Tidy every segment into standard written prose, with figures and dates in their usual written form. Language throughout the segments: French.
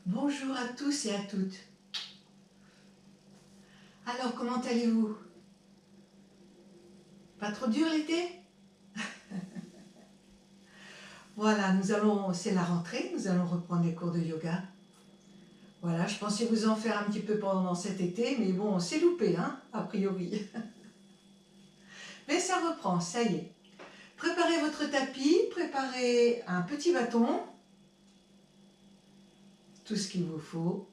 Bonjour à tous et à toutes. Alors, comment allez-vous? Pas trop dur l'été? Voilà, c'est la rentrée, nous allons reprendre les cours de yoga. Voilà, je pensais vous en faire un petit peu pendant cet été, mais bon, c'est loupé, hein, a priori. Mais ça reprend, ça y est. Préparez votre tapis, préparez un petit bâton, tout ce qu'il vous faut.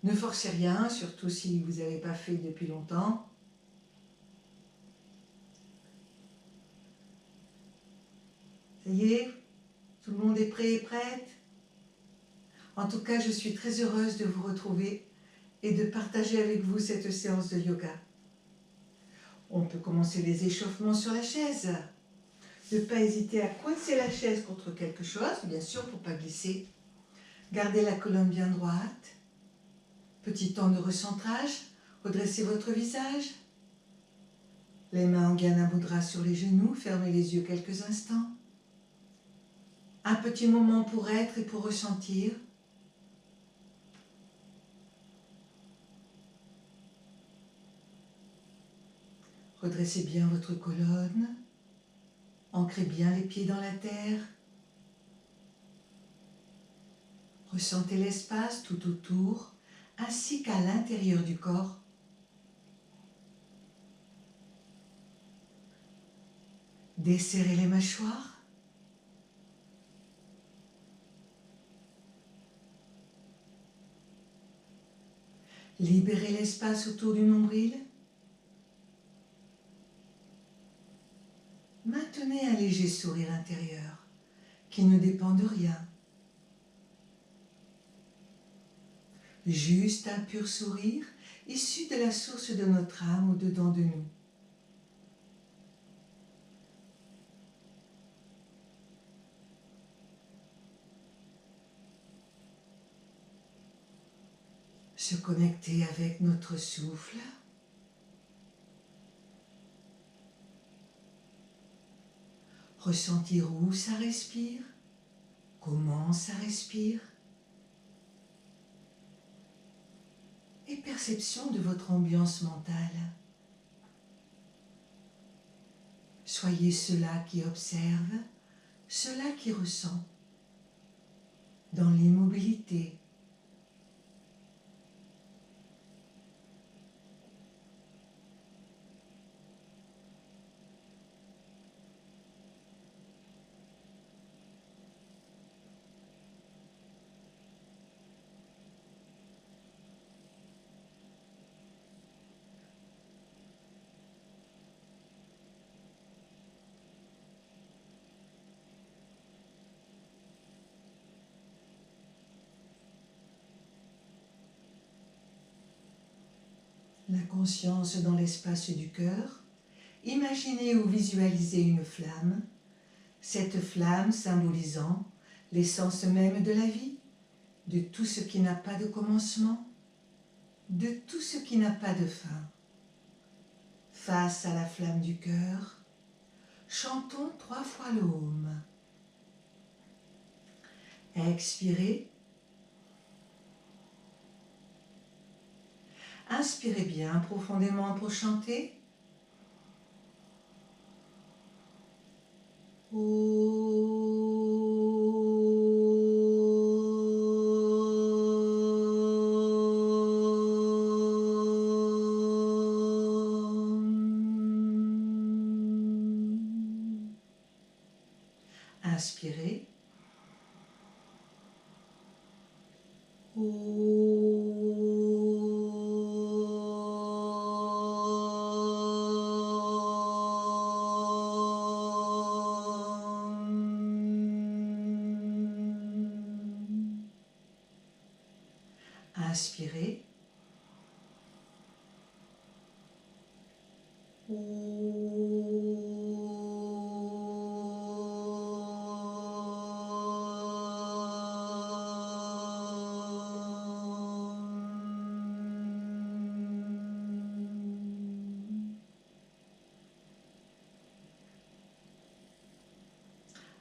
Ne forcez rien, surtout si vous n'avez pas fait depuis longtemps. Ça y est, tout le monde est prêt et prête? En tout cas, je suis très heureuse de vous retrouver et de partager avec vous cette séance de yoga. On peut commencer les échauffements sur la chaise. Ne pas hésiter à coincer la chaise contre quelque chose, bien sûr, pour ne pas glisser. Gardez la colonne bien droite. Petit temps de recentrage. Redressez votre visage. Les mains en Jnana Mudra sur les genoux. Fermez les yeux quelques instants. Un petit moment pour être et pour ressentir. Redressez bien votre colonne. Ancrez bien les pieds dans la terre. Ressentez l'espace tout autour, ainsi qu'à l'intérieur du corps. Desserrez les mâchoires. Libérez l'espace autour du nombril. Maintenez un léger sourire intérieur qui ne dépend de rien. Juste un pur sourire issu de la source de notre âme au-dedans de nous. Se connecter avec notre souffle. Ressentir où ça respire, comment ça respire. Et perception de votre ambiance mentale. Soyez cela qui observe, cela qui ressent, dans l'immobilité. La conscience dans l'espace du cœur. Imaginez ou visualisez une flamme, cette flamme symbolisant l'essence même de la vie, de tout ce qui n'a pas de commencement, de tout ce qui n'a pas de fin. Face à la flamme du cœur, chantons 3 fois le Om. Expirez. Inspirez bien profondément pour chanter. Inspirez. Inspirez.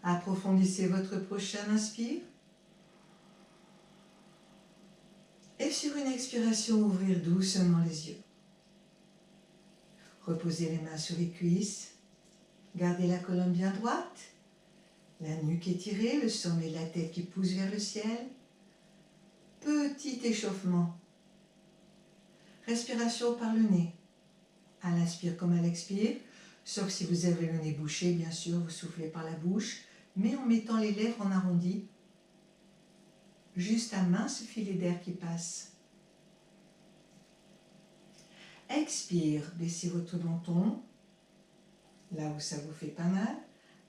Approfondissez votre prochain inspire. sur une expiration, ouvrir doucement les yeux. Reposez les mains sur les cuisses. Gardez la colonne bien droite. La nuque étirée, le sommet de la tête qui pousse vers le ciel. Petit échauffement. Respiration par le nez. À l'inspire comme à l'expire, sauf si vous avez le nez bouché, bien sûr, vous soufflez par la bouche, mais en mettant les lèvres en arrondi. Juste un mince filet d'air qui passe. Expire, baissez votre menton, là où ça vous fait pas mal.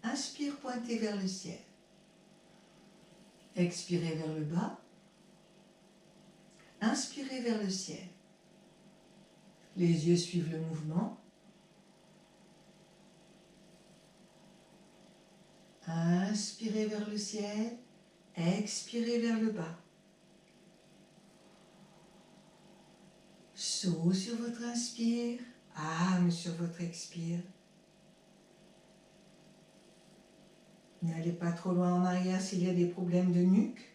Inspire, pointez vers le ciel. Expirez vers le bas. Inspirez vers le ciel. Les yeux suivent le mouvement. Inspirez vers le ciel. Expirez vers le bas. Saut sur votre inspire. Âme sur votre expire. N'allez pas trop loin en arrière s'il y a des problèmes de nuque.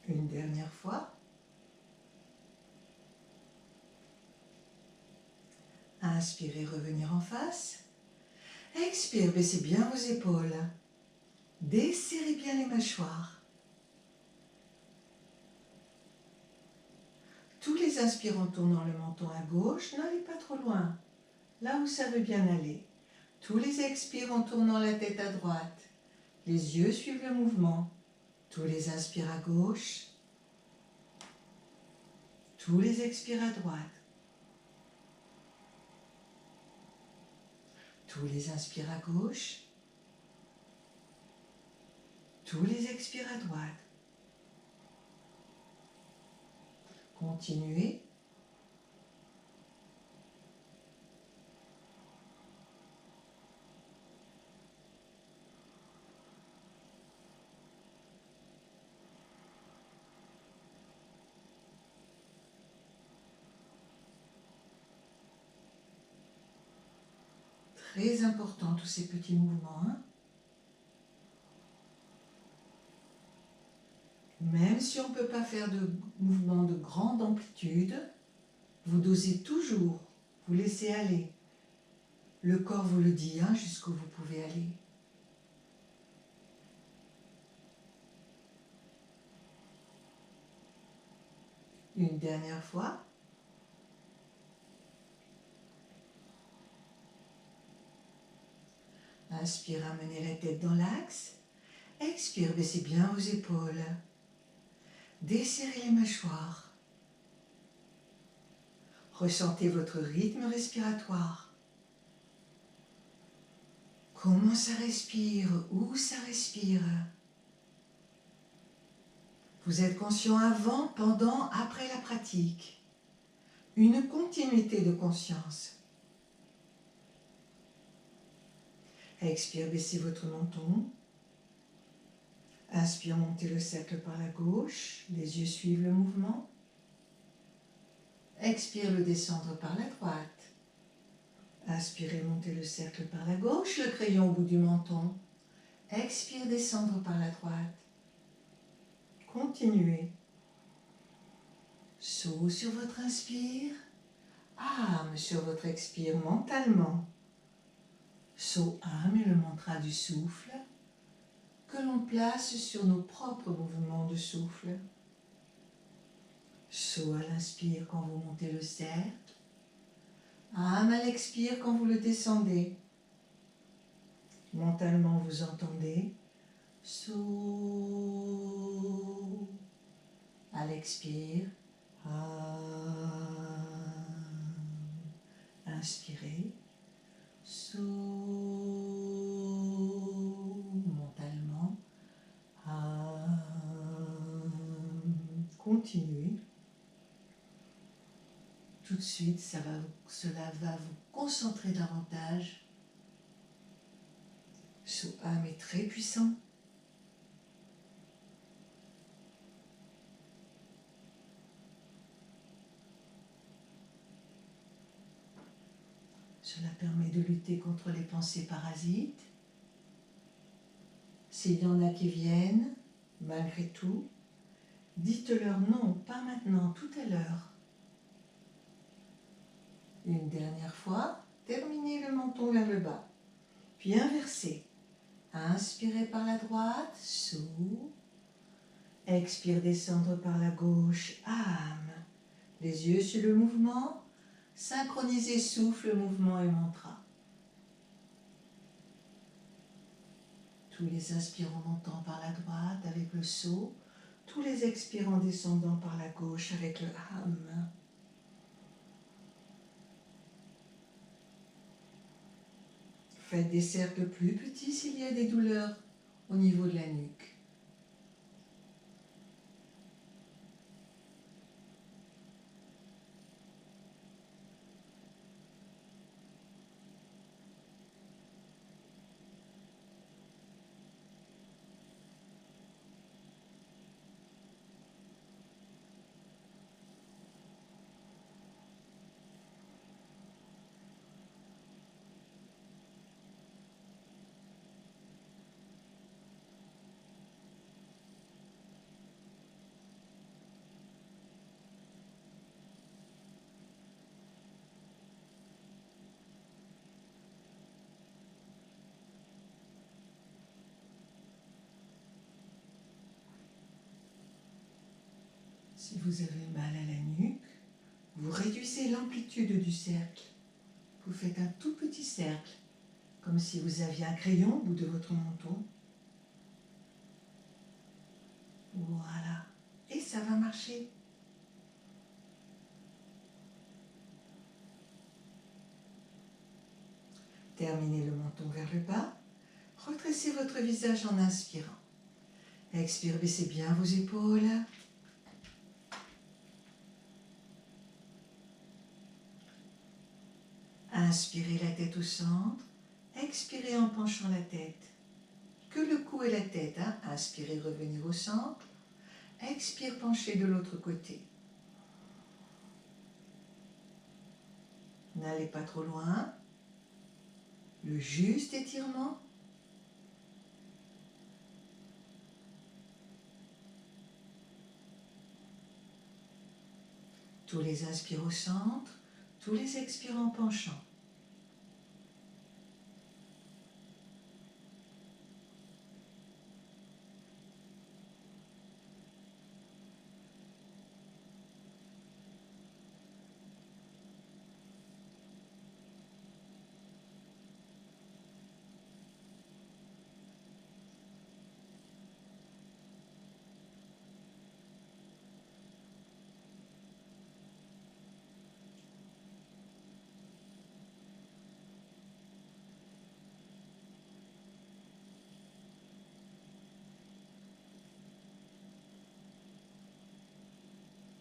Une dernière fois. Inspirez, revenir en face. Expire, baissez bien vos épaules. Desserrez bien les mâchoires. Tous les inspirants en tournant le menton à gauche, n'allez pas trop loin, là où ça veut bien aller. Tous les expires en tournant la tête à droite. Les yeux suivent le mouvement. Tous les inspires à gauche. Tous les expires à droite. Tous les inspires à gauche. Tous les expires à droite. Continuez. Très important tous ces petits mouvements. Hein? Même si on ne peut pas faire de mouvements de grande amplitude, vous dosez toujours, vous laissez aller. Le corps vous le dit, hein, jusqu'où vous pouvez aller. Une dernière fois. Inspire, amenez la tête dans l'axe. Expire, baissez bien vos épaules. Desserrez les mâchoires. Ressentez votre rythme respiratoire. Comment ça respire? Où ça respire? Vous êtes conscient avant, pendant, après la pratique. Une continuité de conscience. Expire, baissez votre menton. Inspire, montez le cercle par la gauche. Les yeux suivent le mouvement. Expire, le descendre par la droite. Inspirez, montez le cercle par la gauche, le crayon au bout du menton. Expire, descendre par la droite. Continuez. Saut sur votre inspire. Âme sur votre expire mentalement. Saut âme est le mantra du souffle que l'on place sur nos propres mouvements de souffle. Saut à l'inspire quand vous montez le cercle. Âme à l'expire quand vous le descendez. Mentalement vous entendez. Saut à l'expire. Inspirez. Saut mentalement. Continuez. Tout de suite, cela va vous concentrer davantage. Ce âme est très puissant. permet de lutter contre les pensées parasites. S'il y en a qui viennent, malgré tout, dites-leur non, pas maintenant, tout à l'heure. Une dernière fois, terminez le menton vers le bas, puis inversez. Inspirez par la droite, sous. Expire, descendre par la gauche, âme. Les yeux sur le mouvement, synchronisez souffle, mouvement et mantra. Tous les inspirants montant par la droite avec le saut, tous les expirants descendant par la gauche avec le âme. Faites des cercles plus petits s'il y a des douleurs au niveau de la nuque. Si vous avez mal à la nuque, vous réduisez l'amplitude du cercle. Vous faites un tout petit cercle, comme si vous aviez un crayon au bout de votre menton. Voilà. Et ça va marcher. Terminez le menton vers le bas. Redressez votre visage en inspirant. Expire, baissez bien vos épaules. Inspirez la tête au centre. Expirez en penchant la tête. Que le cou et la tête. Inspirez, revenir au centre. Expire, pencher de l'autre côté. N'allez pas trop loin. Le juste étirement. Tous les inspires au centre, tous les expires en penchant.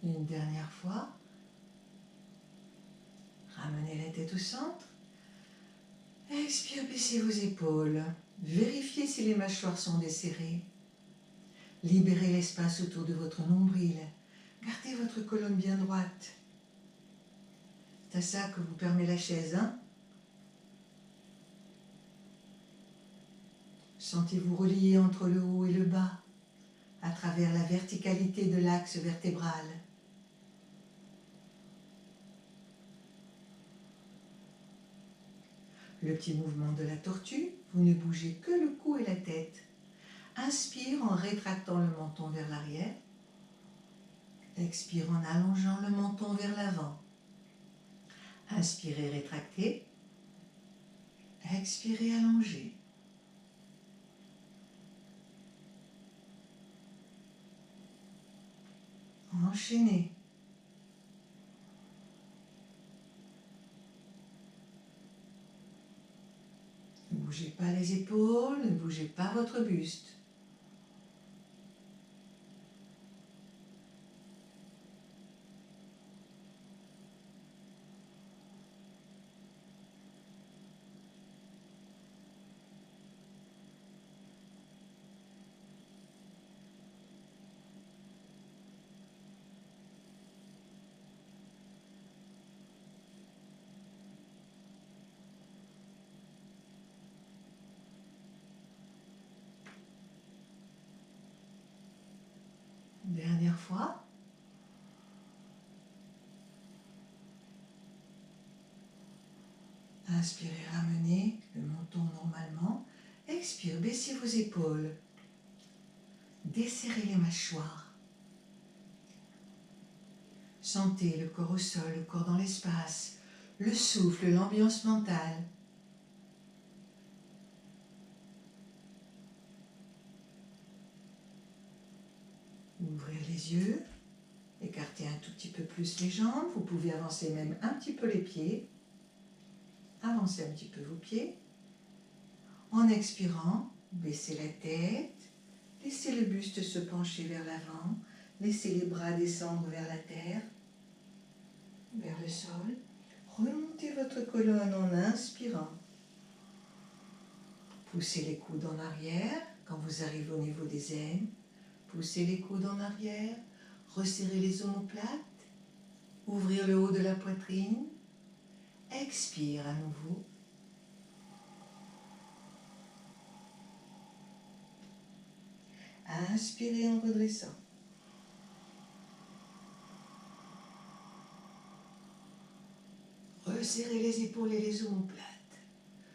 Une dernière fois. Ramenez la tête au centre. Expire, baissez vos épaules. Vérifiez si les mâchoires sont desserrées. Libérez l'espace autour de votre nombril. Gardez votre colonne bien droite. C'est à ça que vous permet la chaise, Sentez-vous relié entre le haut et le bas, à travers la verticalité de l'axe vertébral. Le petit mouvement de la tortue, vous ne bougez que le cou et la tête. Inspire en rétractant le menton vers l'arrière. Expire en allongeant le menton vers l'avant. Inspirez, rétractez. Expirez, allongez. Enchaînez. Ne bougez pas les épaules, ne bougez pas votre buste. fois. Inspirez, ramenez le menton normalement. Expire, baissez vos épaules. Desserrez les mâchoires. Sentez le corps au sol, le corps dans l'espace, le souffle, l'ambiance mentale. Ouvrir les yeux, écartez un tout petit peu plus les jambes, vous pouvez avancer même un petit peu les pieds. Avancez un petit peu vos pieds. En expirant, baissez la tête, laissez le buste se pencher vers l'avant, laissez les bras descendre vers la terre, vers le sol. Remontez votre colonne en inspirant. Poussez les coudes en arrière quand vous arrivez au niveau des aines. Poussez les coudes en arrière, resserrez les omoplates, ouvrir le haut de la poitrine. Expire à nouveau. Inspirez en redressant. Resserrez les épaules et les omoplates.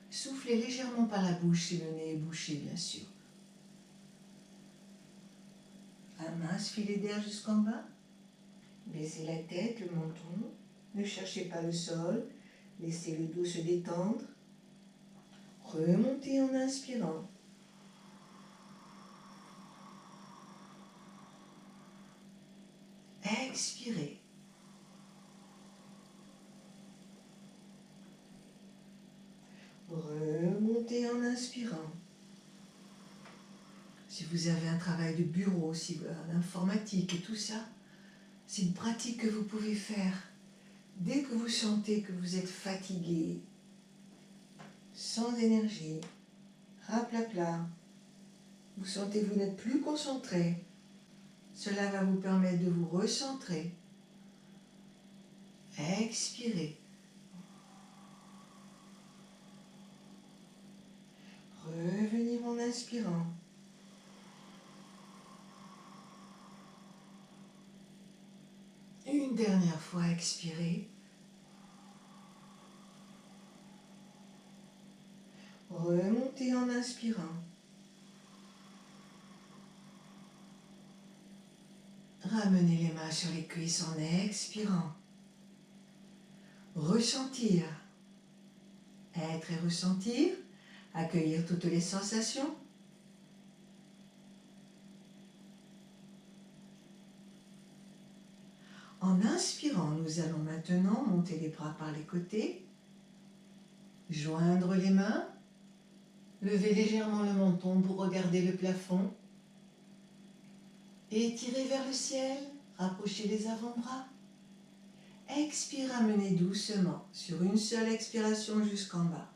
Soufflez légèrement par la bouche si le nez est bouché, bien sûr. Un mince filet d'air jusqu'en bas. Baissez la tête, le menton. Ne cherchez pas le sol. Laissez le dos se détendre. Remontez en inspirant. Expirez. Remontez en inspirant. Si vous avez un travail de bureau, si l'informatique et tout ça, c'est une pratique que vous pouvez faire. Dès que vous sentez que vous êtes fatigué, sans énergie, raplapla, vous sentez que vous n'êtes plus concentré, cela va vous permettre de vous recentrer. Expirez. Revenir en inspirant. Une dernière fois, expirez. Remontez en inspirant. Ramenez les mains sur les cuisses en expirant. Ressentir. Être et ressentir. Accueillir toutes les sensations. En inspirant, nous allons maintenant monter les bras par les côtés, joindre les mains, lever légèrement le menton pour regarder le plafond, étirer vers le ciel, rapprocher les avant-bras. Expire, ramenez doucement sur une seule expiration jusqu'en bas.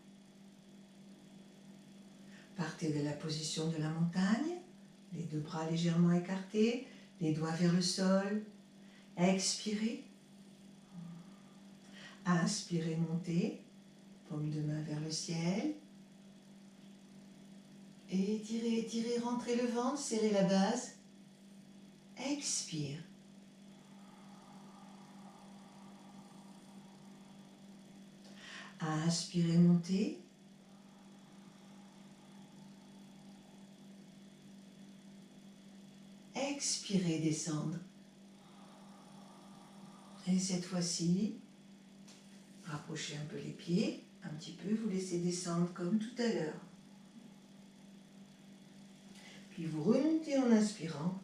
Partez de la position de la montagne, les deux bras légèrement écartés, les doigts vers le sol. Expirez. Inspirez, montez, paume de main vers le ciel. Étirez, étirez, rentrez le ventre, serrez la base. Expire. Inspirez, montez. Expirez, descendre. Et cette fois-ci, rapprochez un peu les pieds, un petit peu, vous laissez descendre comme tout à l'heure. Puis vous remontez en inspirant.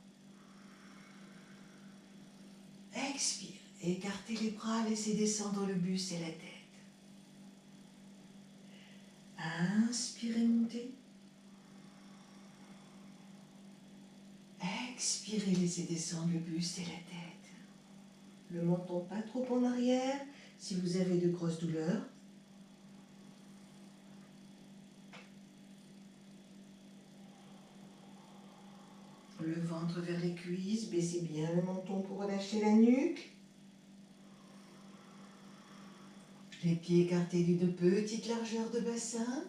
Expire, écartez les bras, laissez descendre le buste et la tête. Inspirez, montez. Expirez, laissez descendre le buste et la tête. Le menton pas trop en arrière si vous avez de grosses douleurs. Le ventre vers les cuisses, baissez bien le menton pour relâcher la nuque. Les pieds écartés d'une petite largeur de bassin.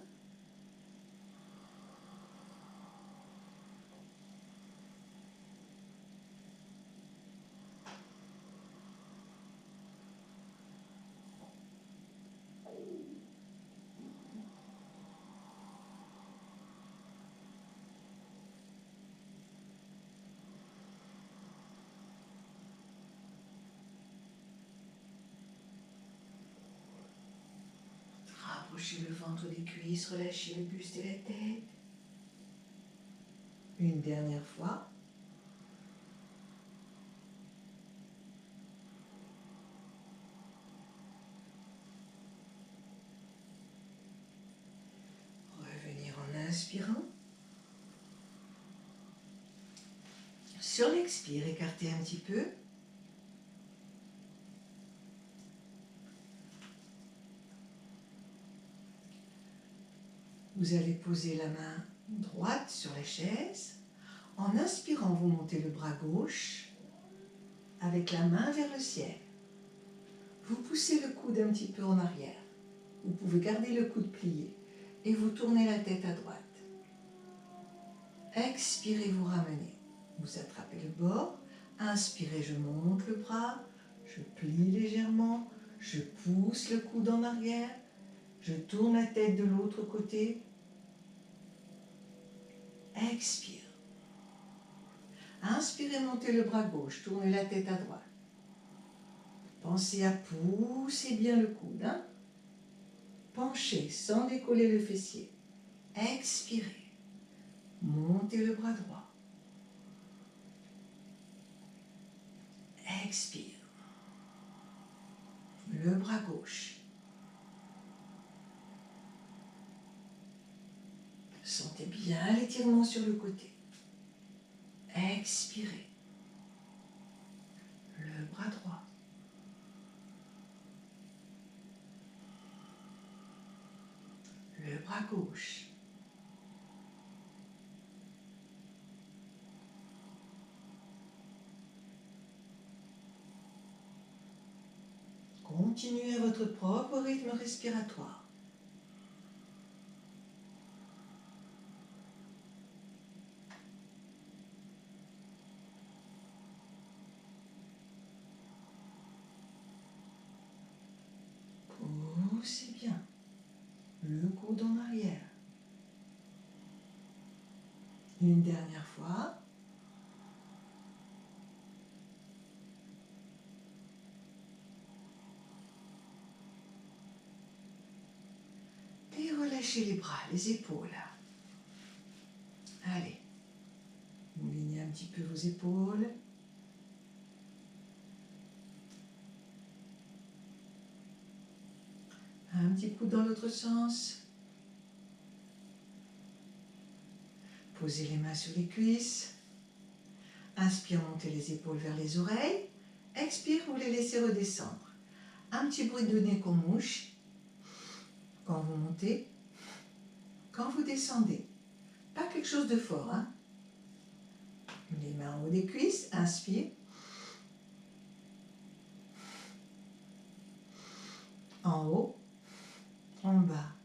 Relâchez le ventre des cuisses, relâchez le buste et la tête. Une dernière fois. Revenir en inspirant. Sur l'expire, écartez un petit peu. Vous allez poser la main droite sur la chaise. En inspirant, vous montez le bras gauche avec la main vers le ciel. Vous poussez le coude un petit peu en arrière. Vous pouvez garder le coude plié et vous tournez la tête à droite. Expirez, vous ramenez. Vous attrapez le bord. Inspirez, je monte le bras. Je plie légèrement. Je pousse le coude en arrière. Je tourne la tête de l'autre côté. Expire. Inspirez, montez le bras gauche. Tournez la tête à droite. Pensez à pousser bien le coude. Penchez sans décoller le fessier. Expirez. Montez le bras droit. Expire. Le bras gauche. Sentez bien l'étirement sur le côté. Expirez. Le bras droit. Le bras gauche. Continuez à votre propre rythme respiratoire. Poussez bien le coude en arrière. Une dernière fois. Et relâchez les bras, les épaules. Allez. Moulinez un petit peu vos épaules. Un petit coup dans l'autre sens. Posez les mains sur les cuisses. Inspire, montez les épaules vers les oreilles. Expire, vous les laissez redescendre. Un petit bruit de nez qu'on mouche. Quand vous montez. Quand vous descendez. Pas quelque chose de fort, hein. Les mains en haut des cuisses. Inspire. En haut. En bas.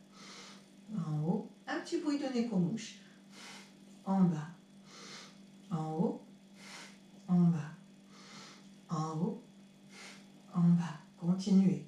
En haut. Un petit bruit de nez qu'on mouche. En bas. En haut. En bas. En haut. En bas. Continuez.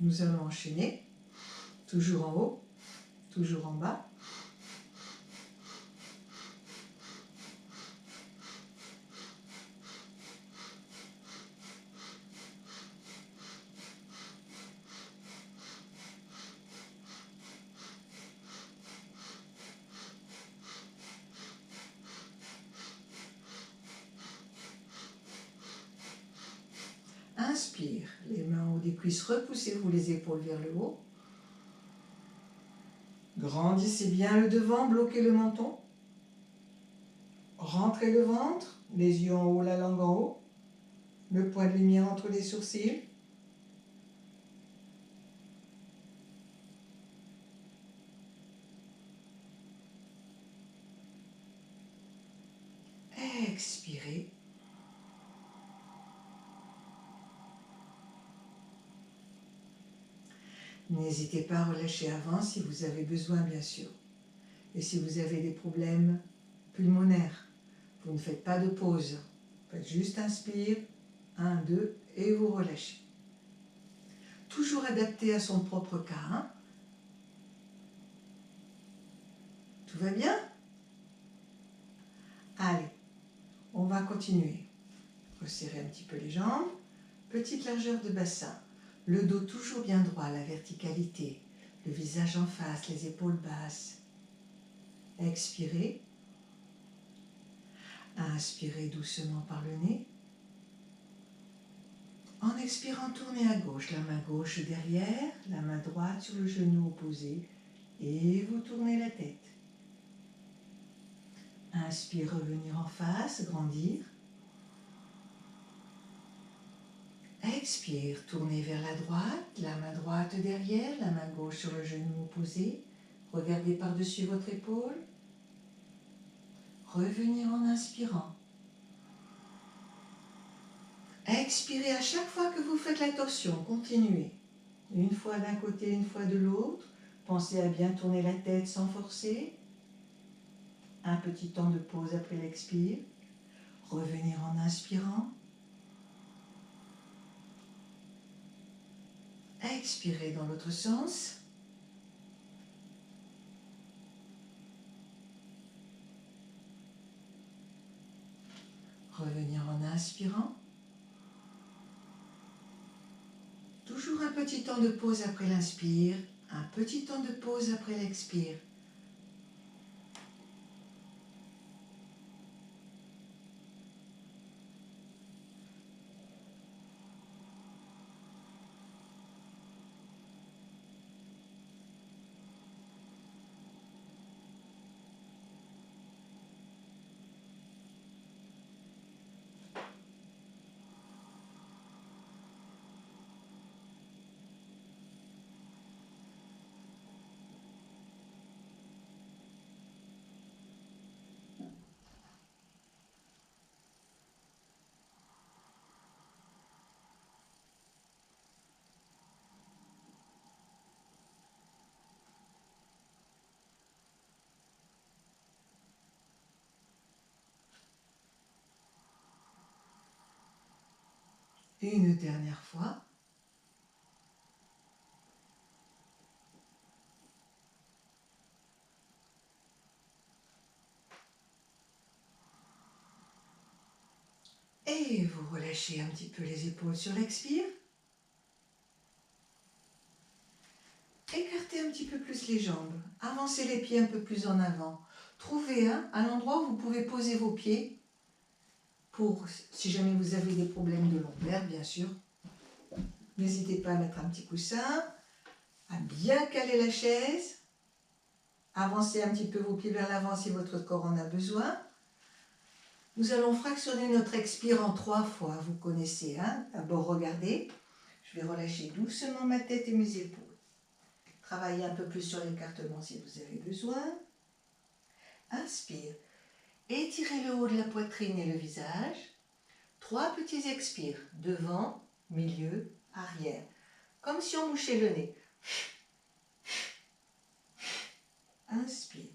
Nous allons enchaîner. Toujours en haut. Toujours en bas. Inspire, les mains en haut des cuisses, repoussez-vous les épaules vers le haut. Grandissez bien le devant, bloquez le menton. Rentrez le ventre, les yeux en haut, la langue en haut. Le point de lumière entre les sourcils. Expirez. N'hésitez pas à relâcher avant si vous avez besoin, bien sûr. Et si vous avez des problèmes pulmonaires, vous ne faites pas de pause. Faites juste inspire, 1, 2, et vous relâchez. Toujours adapté à son propre cas. Hein? Tout va bien? Allez, on va continuer. Resserrez un petit peu les jambes. Petite largeur de bassin. Le dos toujours bien droit, la verticalité. Le visage en face, les épaules basses. Expirez. Inspirez doucement par le nez. En expirant, tournez à gauche, la main gauche derrière, la main droite sur le genou opposé et vous tournez la tête. Inspire, revenir en face, grandir. Expire, tournez vers la droite, la main droite derrière, la main gauche sur le genou opposé. Regardez par-dessus votre épaule. Revenir en inspirant. Expirez à chaque fois que vous faites la torsion, continuez. Une fois d'un côté, une fois de l'autre. Pensez à bien tourner la tête sans forcer. Un petit temps de pause après l'expire. Revenir en inspirant. Expirez dans l'autre sens. Revenir en inspirant. Toujours un petit temps de pause après l'inspire. Un petit temps de pause après l'expire. Une dernière fois. Et vous relâchez un petit peu les épaules sur l'expire. Écartez un petit peu plus les jambes. Avancez les pieds un peu plus en avant. Trouvez un endroit où vous pouvez poser vos pieds pour, si jamais vous avez des problèmes de lombaire, bien sûr. N'hésitez pas à mettre un petit coussin, à bien caler la chaise. Avancez un petit peu vos pieds vers l'avant si votre corps en a besoin. Nous allons fractionner notre expire en 3 fois. Vous connaissez, hein? D'abord, regardez. Je vais relâcher doucement ma tête et mes épaules. Travaillez un peu plus sur l'écartement si vous avez besoin. Inspire. Étirez le haut de la poitrine et le visage. 3 petits expires. Devant, milieu, arrière. Comme si on mouchait le nez. Inspire.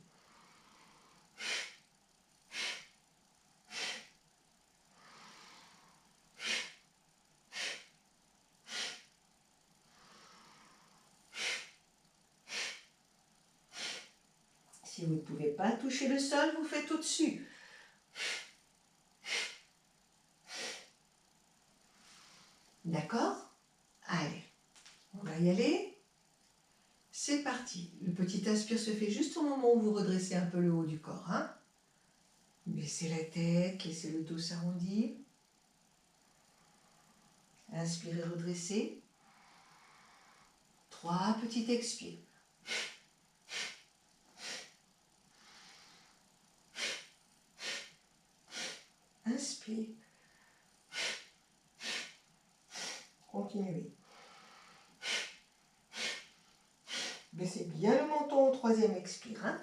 Si vous ne pouvez pas toucher le sol, vous faites au-dessus. D'accord? Allez, on va y aller. C'est parti. Le petit inspire se fait juste au moment où vous redressez un peu le haut du corps. Hein? Baissez la tête, laissez le dos s'arrondir. Inspirez, redressez. 3 petits expires. Inspire. Continuez. Baissez bien le menton au 3e expire. Hein?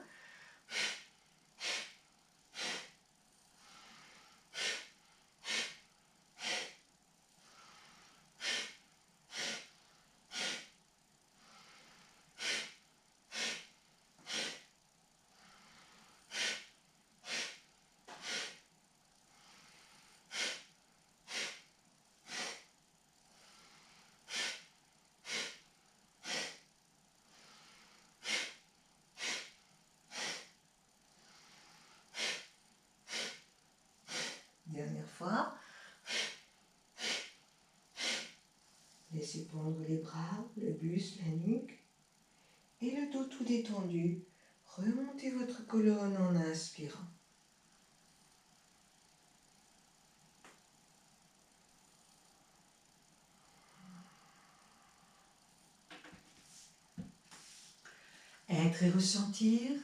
Laissez pendre les bras, le buste, la nuque et le dos tout détendu. Remontez votre colonne en inspirant. Être et ressentir.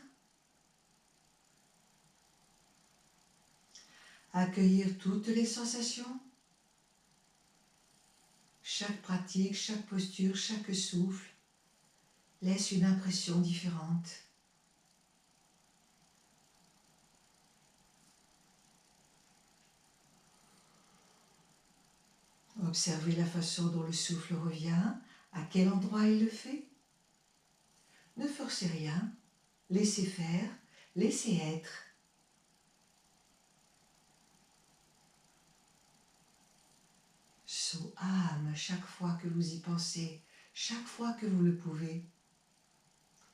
Accueillir toutes les sensations. Chaque pratique, chaque posture, chaque souffle laisse une impression différente. Observez la façon dont le souffle revient, à quel endroit il le fait. Ne forcez rien, laissez faire, laissez être. So âme chaque fois que vous y pensez, chaque fois que vous le pouvez.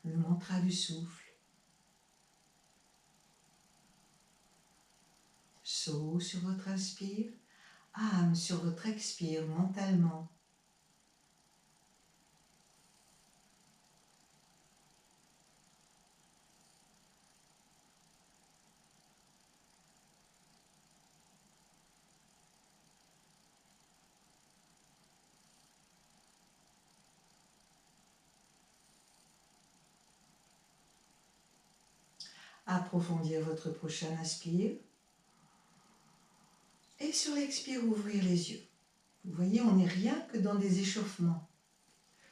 Le mantra du souffle. So sur votre inspire, âme sur votre expire mentalement. Approfondir votre prochain inspire. Et sur l'expire, ouvrir les yeux. Vous voyez, on n'est rien que dans des échauffements.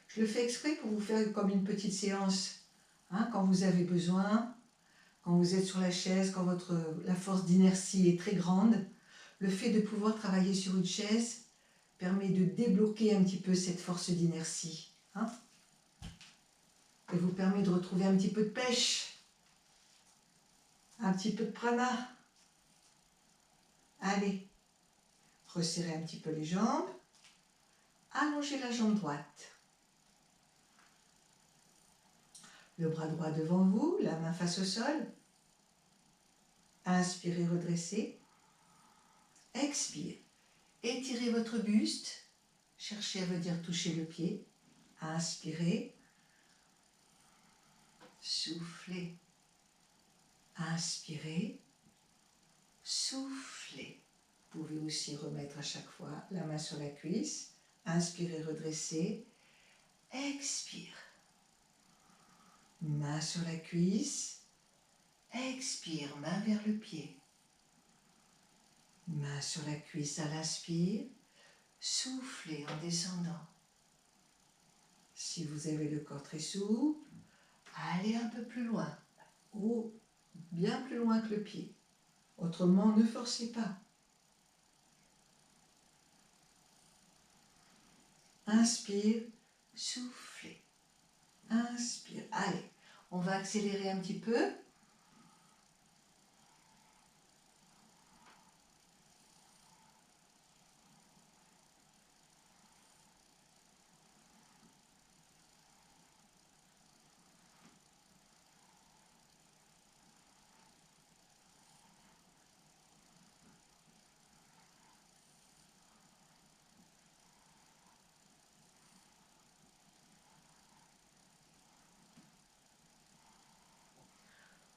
Je le fais exprès pour vous faire comme une petite séance. Quand vous avez besoin, quand vous êtes sur la chaise, quand la force d'inertie est très grande, le fait de pouvoir travailler sur une chaise permet de débloquer un petit peu cette force d'inertie. Et vous permet de retrouver un petit peu de pêche, un petit peu de prana. Allez, resserrez un petit peu les jambes, allongez la jambe droite. Le bras droit devant vous, la main face au sol. Inspirez, redressez. Expire. Étirez votre buste. Cherchez à venir toucher le pied. Inspirez. Soufflez. Inspirez. Soufflez. Vous pouvez aussi remettre à chaque fois la main sur la cuisse. Inspirez, redressez. Expire. Main sur la cuisse. Expire, main vers le pied. Main sur la cuisse à l'inspire. Soufflez en descendant. Si vous avez le corps très souple, allez un peu plus loin, ou bien plus loin que le pied. Autrement, ne forcez pas. Inspire, soufflez. Inspire. Allez, on va accélérer un petit peu.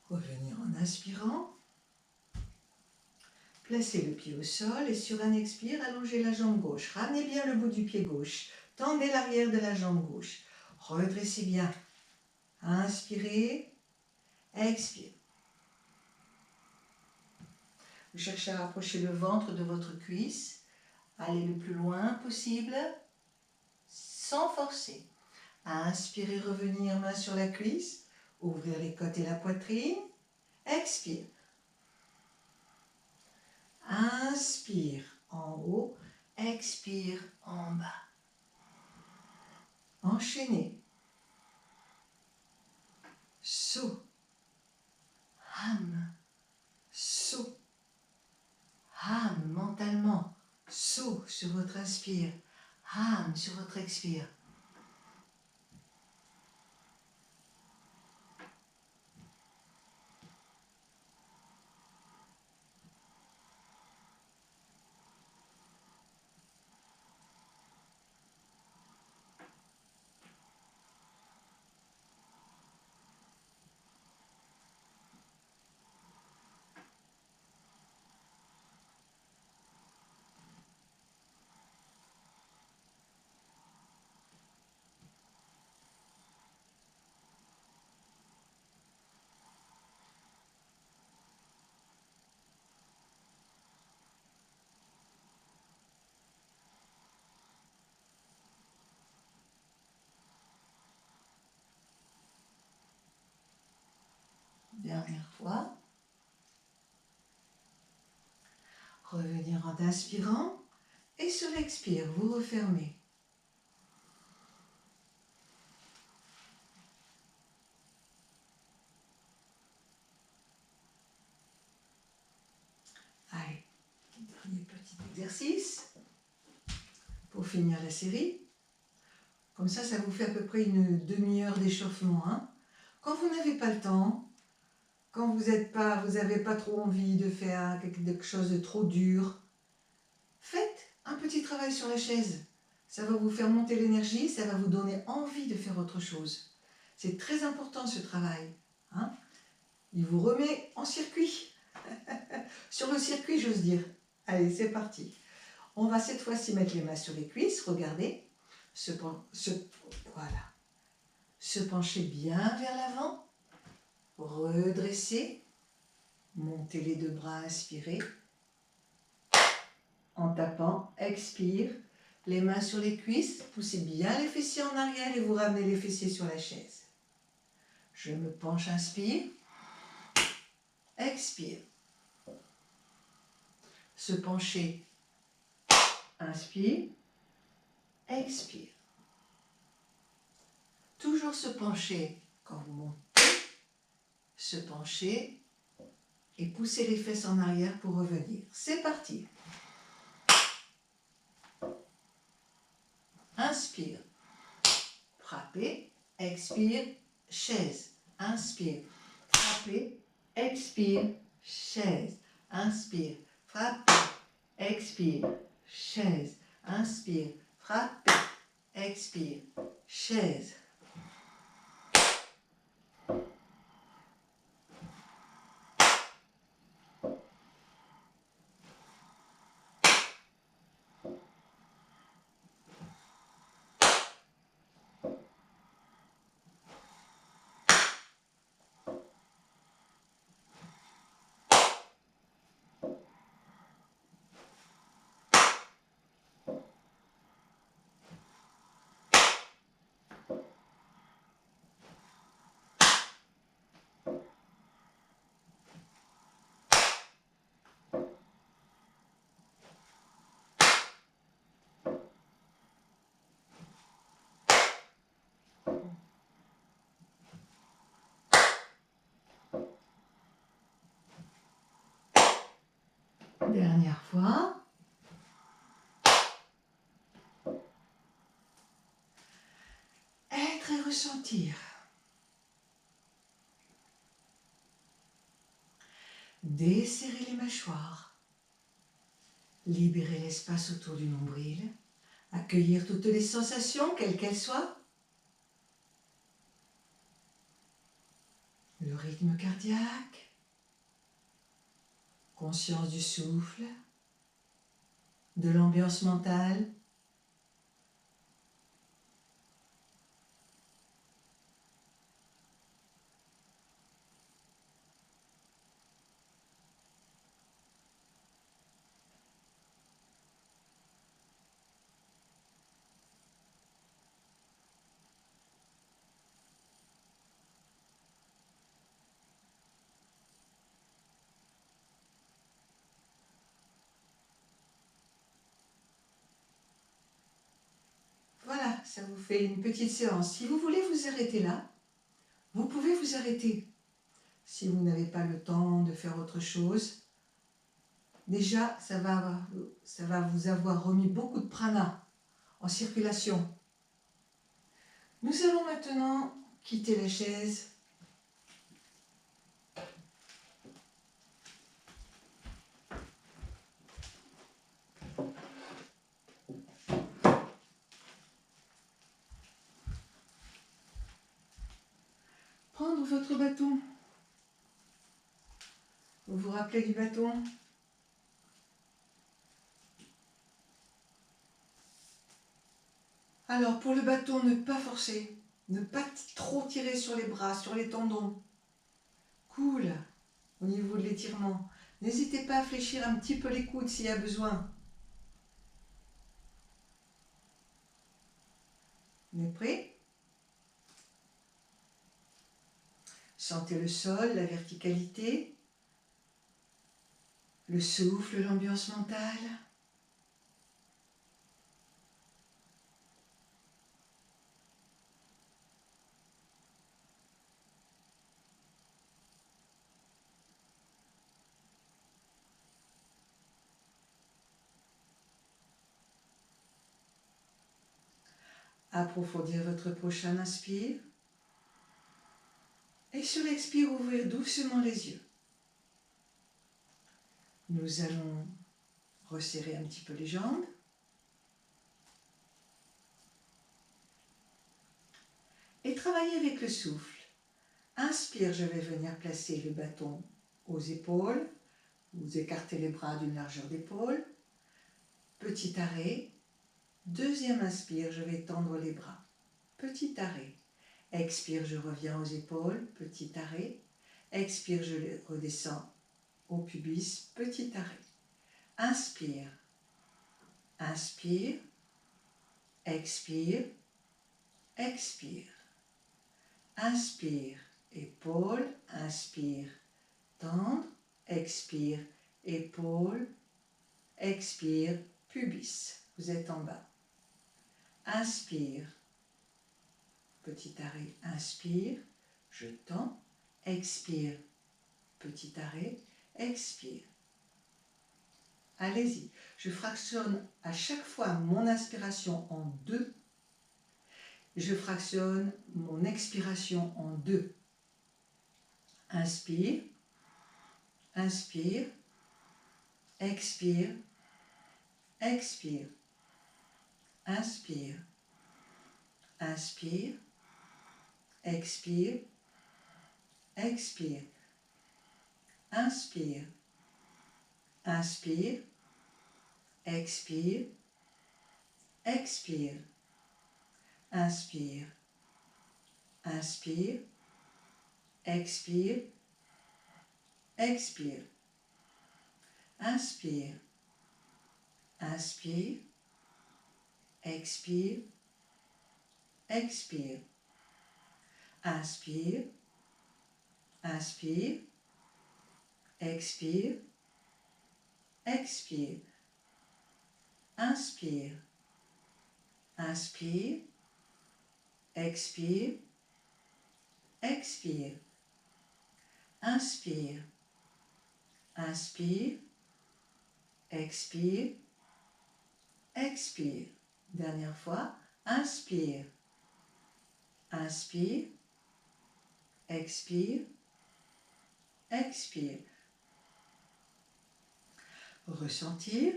Revenir en inspirant. Placez le pied au sol et sur un expire, allongez la jambe gauche. Ramenez bien le bout du pied gauche. Tendez l'arrière de la jambe gauche. Redressez bien. Inspirez. Expire. Vous cherchez à rapprocher le ventre de votre cuisse. Allez le plus loin possible, sans forcer. Inspirez, revenir main sur la cuisse. Ouvrir les côtes et la poitrine. Expire. Inspire en haut. Expire en bas. Enchaînez. Saut. Ham. Saut. Ham mentalement. Saut sur votre inspire. Ham sur votre expire. Revenir en inspirant et sur l'expire, vous refermez. Allez, dernier petit exercice pour finir la série. Comme ça vous fait à peu près une demi-heure d'échauffement. Hein. Quand vous n'avez pas le temps, quand vous n'avez pas trop envie de faire quelque chose de trop dur, faites un petit travail sur la chaise. Ça va vous faire monter l'énergie, ça va vous donner envie de faire autre chose. C'est très important ce travail. Hein. Il vous remet en circuit. Sur le circuit, j'ose dire. Allez, c'est parti. On va cette fois-ci mettre les mains sur les cuisses, regardez. Voilà. Se pencher bien vers l'avant. Redresser. Montez les deux bras, inspirez. En tapant, expire. Les mains sur les cuisses, poussez bien les fessiers en arrière et vous ramenez les fessiers sur la chaise. Je me penche, inspire. Expire. Se pencher, inspire. Expire. Toujours se pencher quand vous montez. Se pencher et pousser les fesses en arrière pour revenir. C'est parti. Inspire. Frappez. Expire. Chaise. Inspire. Frappez. Expire. Chaise. Inspire. Frappez. Expire. Chaise. Inspire. Frappez. Expire. Chaise. Dernière fois. Être et ressentir. Desserrer les mâchoires. Libérer l'espace autour du nombril. Accueillir toutes les sensations, quelles qu'elles soient. Le rythme cardiaque. Conscience du souffle. De l'ambiance mentale. Voilà, ça vous fait une petite séance. Si vous voulez vous arrêter là, vous pouvez vous arrêter. Si vous n'avez pas le temps de faire autre chose, déjà, ça va vous avoir remis beaucoup de prana en circulation. Nous allons maintenant quitter la chaise. Prendre votre bâton. Vous vous rappelez du bâton? Alors, pour le bâton, ne pas forcer. Ne pas trop tirer sur les bras, sur les tendons. Cool, au niveau de l'étirement. N'hésitez pas à fléchir un petit peu les coudes s'il y a besoin. On est prêt? Sentez le sol, la verticalité. Le souffle, l'ambiance mentale. Approfondir votre prochain inspire. Et sur l'expire, ouvrir doucement les yeux. Nous allons resserrer un petit peu les jambes. Et travailler avec le souffle. Inspire, je vais venir placer le bâton aux épaules. Vous écartez les bras d'une largeur d'épaule. Petit arrêt. Deuxième inspire, je vais tendre les bras. Petit arrêt. Expire, je reviens aux épaules. Petit arrêt. Expire, je redescends au pubis. Petit arrêt. Inspire. Inspire. Expire. Expire. Inspire. Épaule. Inspire. Tendre. Expire. Épaule. Expire. Pubis. Vous êtes en bas. Inspire. Petit arrêt. Inspire. Je tends. Expire. Petit arrêt. Expire. Allez-y. Je fractionne à chaque fois mon inspiration en 2. Je fractionne mon expiration en 2. Inspire. Inspire. Expire. Expire. Inspire. Inspire. Expire. Expire. Inspire. Inspire. Expire. Expire. Inspire. Inspire. Expire. Expire. Inspire. Inspire. Expire. Expire. Inspire. Inspire. Expire. Expire. Inspire. Inspire. Expire. Expire. Inspire. Inspire. Expire. Expire. Dernière fois. Inspire. Inspire. Expire. Expire. Ressentir.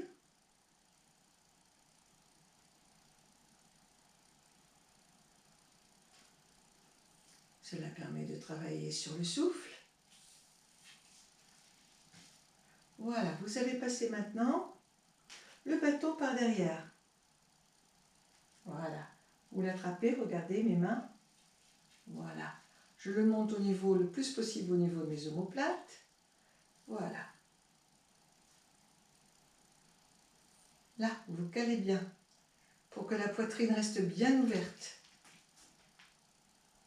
Cela permet de travailler sur le souffle. Voilà, vous allez passer maintenant le bâton par derrière. Voilà, vous l'attrapez, regardez mes mains. Voilà, je le monte au niveau, le plus possible au niveau de mes omoplates. Voilà. Là, vous calez bien pour que la poitrine reste bien ouverte.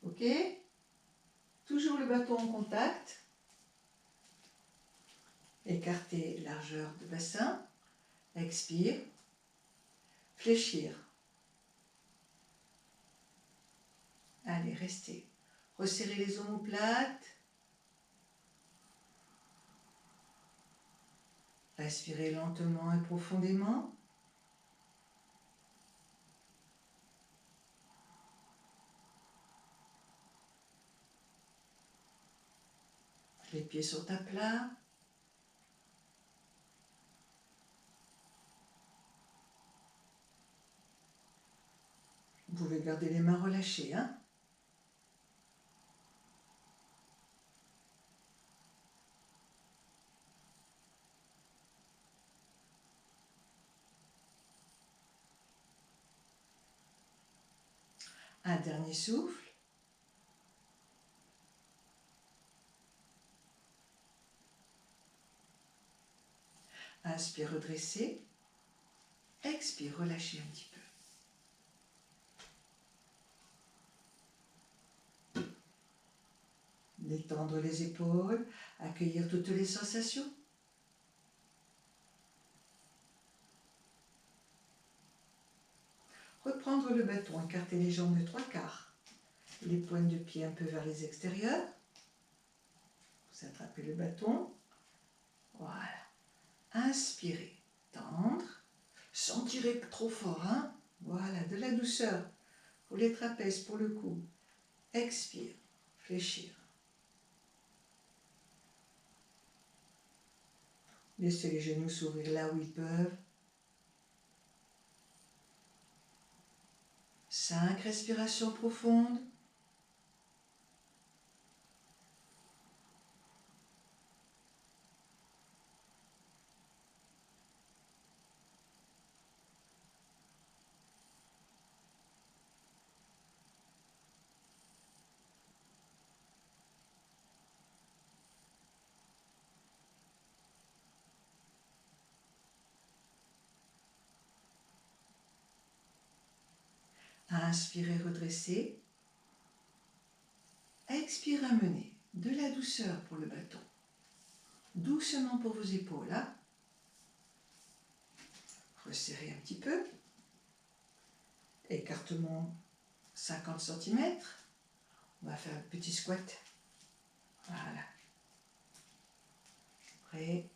Ok? Toujours le bâton en contact. Écartez largeur de bassin. Expire. Fléchir. Allez, restez. Resserrez les omoplates. Respirez lentement et profondément. Les pieds sont à plat. Vous pouvez garder les mains relâchées, hein? Un dernier souffle. Inspire, redresser. Expire, relâchez un petit peu. Détendre les épaules, accueillir toutes les sensations. bâton, écartez les jambes de 3/4. Les pointes de pied un peu vers les extérieurs. Vous attrapez le bâton. Voilà. Inspirez, tendre, sans tirer trop fort, hein. Voilà, de la douceur pour les trapèzes, pour le cou. Expire, fléchir. Laissez les genoux s'ouvrir là où ils peuvent. 5 respirations profondes. Inspirez, redressez. Expirez, ramenez. De la douceur pour le bâton. Doucement pour vos épaules. Hein. Resserrez un petit peu. Écartement 50 cm. On va faire un petit squat. Voilà. Prêt.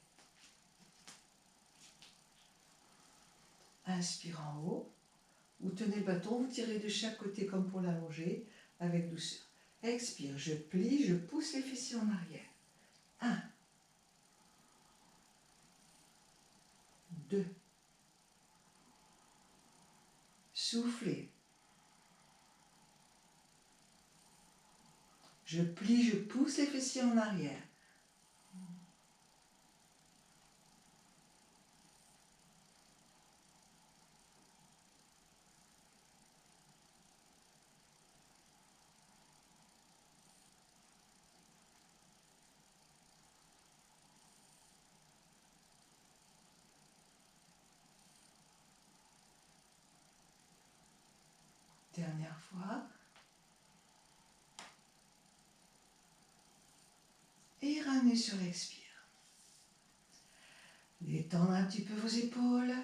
Inspire en haut. Vous tenez le bâton, vous tirez de chaque côté comme pour l'allonger, avec douceur. Expire, je plie, je pousse les fessiers en arrière. 1, 2, soufflez. Je plie, je pousse les fessiers en arrière. Dernière fois. Et ramenez sur l'expire. Détendre un petit peu vos épaules.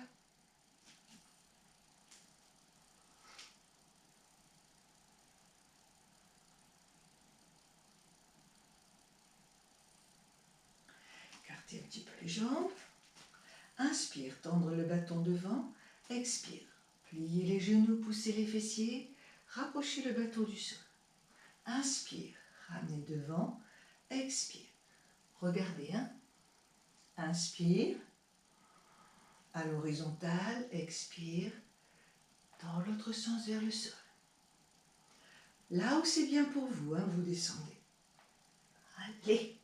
Écartez un petit peu les jambes. Inspire, tendre le bâton devant. Expire, pliez les genoux, poussez les fessiers. Rapprochez le bâton du sol. Inspire, ramenez devant. Expire. Regardez, hein. Inspire. À l'horizontale, expire. Dans l'autre sens vers le sol. Là où c'est bien pour vous, hein, vous descendez. Allez.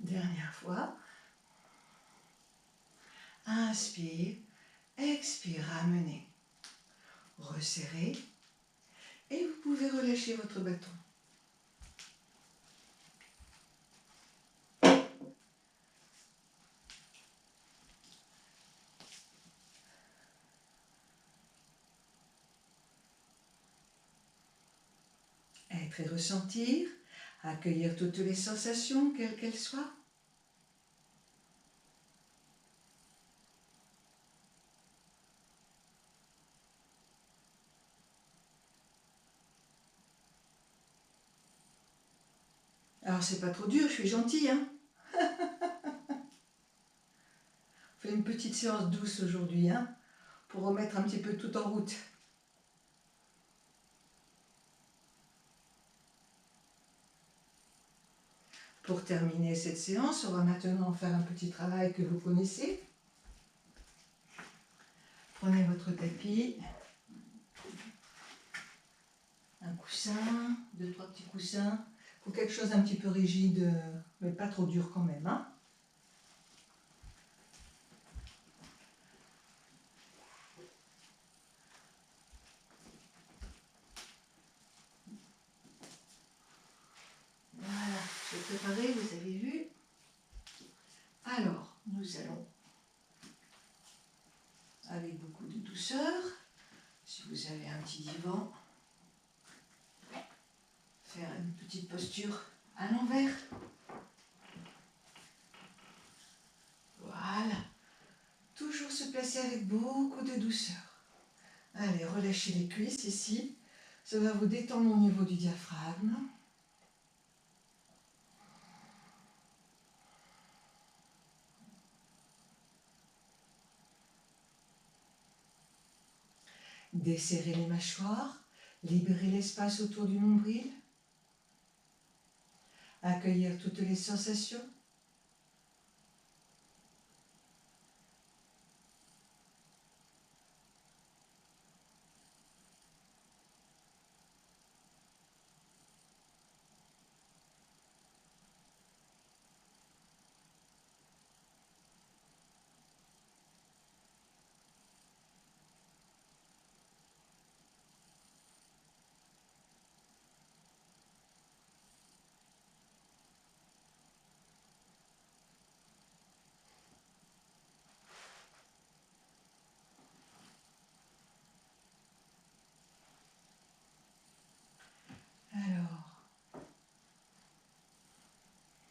Dernière fois. Inspire, expire, ramenez. Resserrez. Et vous pouvez relâcher votre bâton. Être et ressentir, accueillir toutes les sensations, quelles qu'elles soient. Alors c'est pas trop dur, je suis gentille, hein. On fait une petite séance douce aujourd'hui, hein, pour remettre un petit peu tout en route. Pour terminer cette séance, on va maintenant faire un petit travail que vous connaissez. Prenez votre tapis, un coussin, 2-3 petits coussins. Il faut quelque chose d'un petit peu rigide, mais pas trop dur quand même, hein. Voilà, j'ai préparé, vous avez vu. Alors, nous allons, avec beaucoup de douceur, si vous avez un petit divan, faire une petite posture à l'envers. Voilà. Toujours se placer avec beaucoup de douceur. Allez, relâchez les cuisses ici. Ça va vous détendre au niveau du diaphragme. Desserrez les mâchoires. Libérez l'espace autour du nombril. Accueillir toutes les sensations. Alors,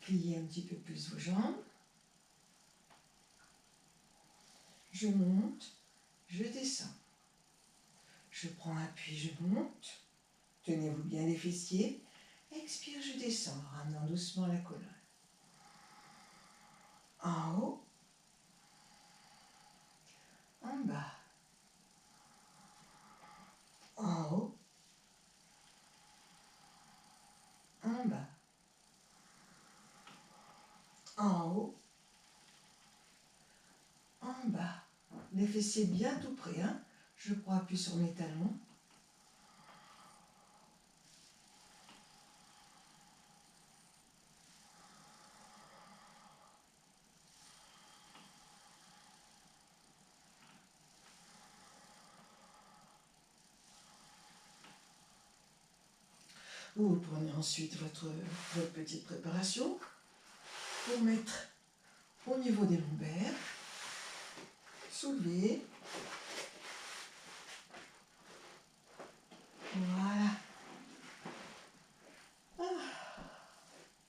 pliez un petit peu plus vos jambes. Je monte, je descends. Je prends appui, je monte. Tenez-vous bien les fessiers. Expire, je descends, ramenant doucement la colonne. En haut, en bas, en haut, en bas, en haut, en bas. Les fessiers bien tout près, hein. Je prends appui sur mes talons. Vous prenez ensuite votre petite préparation pour mettre au niveau des lombaires. Soulevez. Voilà.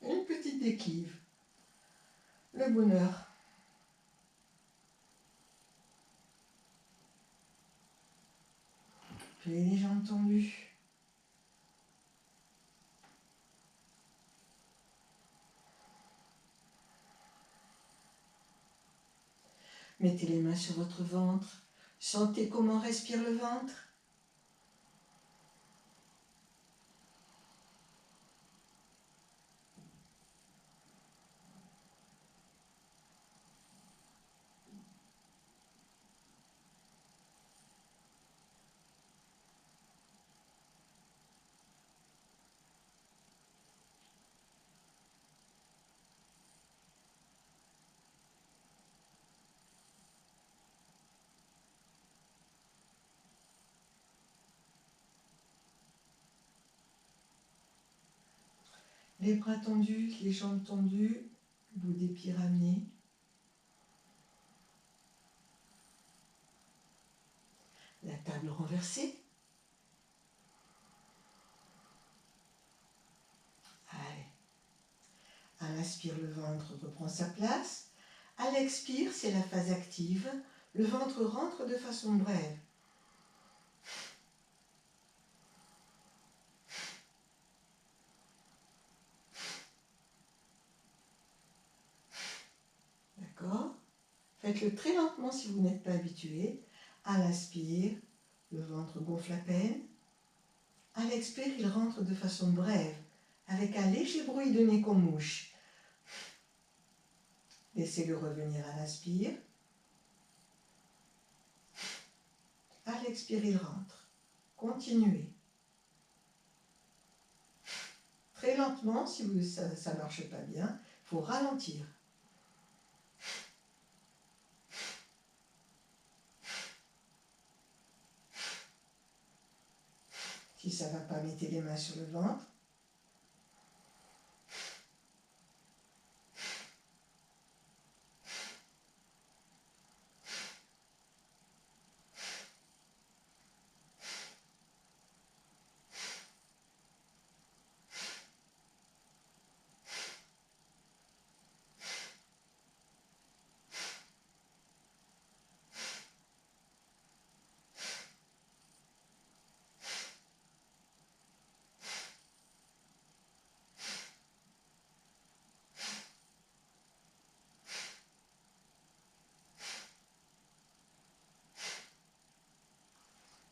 Une petite déclive. Le bonheur. Puis les jambes tendues. Mettez les mains sur votre ventre. Sentez comment respire le ventre. Les bras tendus, les jambes tendues, le bout des pieds ramenés. La table renversée. Allez. À l'inspire, le ventre reprend sa place. À l'expire, c'est la phase active. Le ventre rentre de façon brève. D'accord? Faites-le très lentement si vous n'êtes pas habitué. À l'inspire, le ventre gonfle à peine. À l'expire, il rentre de façon brève, avec un léger bruit de nez qu'on mouche. Laissez-le revenir à l'inspire. À l'expire, il rentre. Continuez. Très lentement, si ça ne marche pas bien, il faut ralentir. Si ça ne va pas, mettez les mains sur le ventre.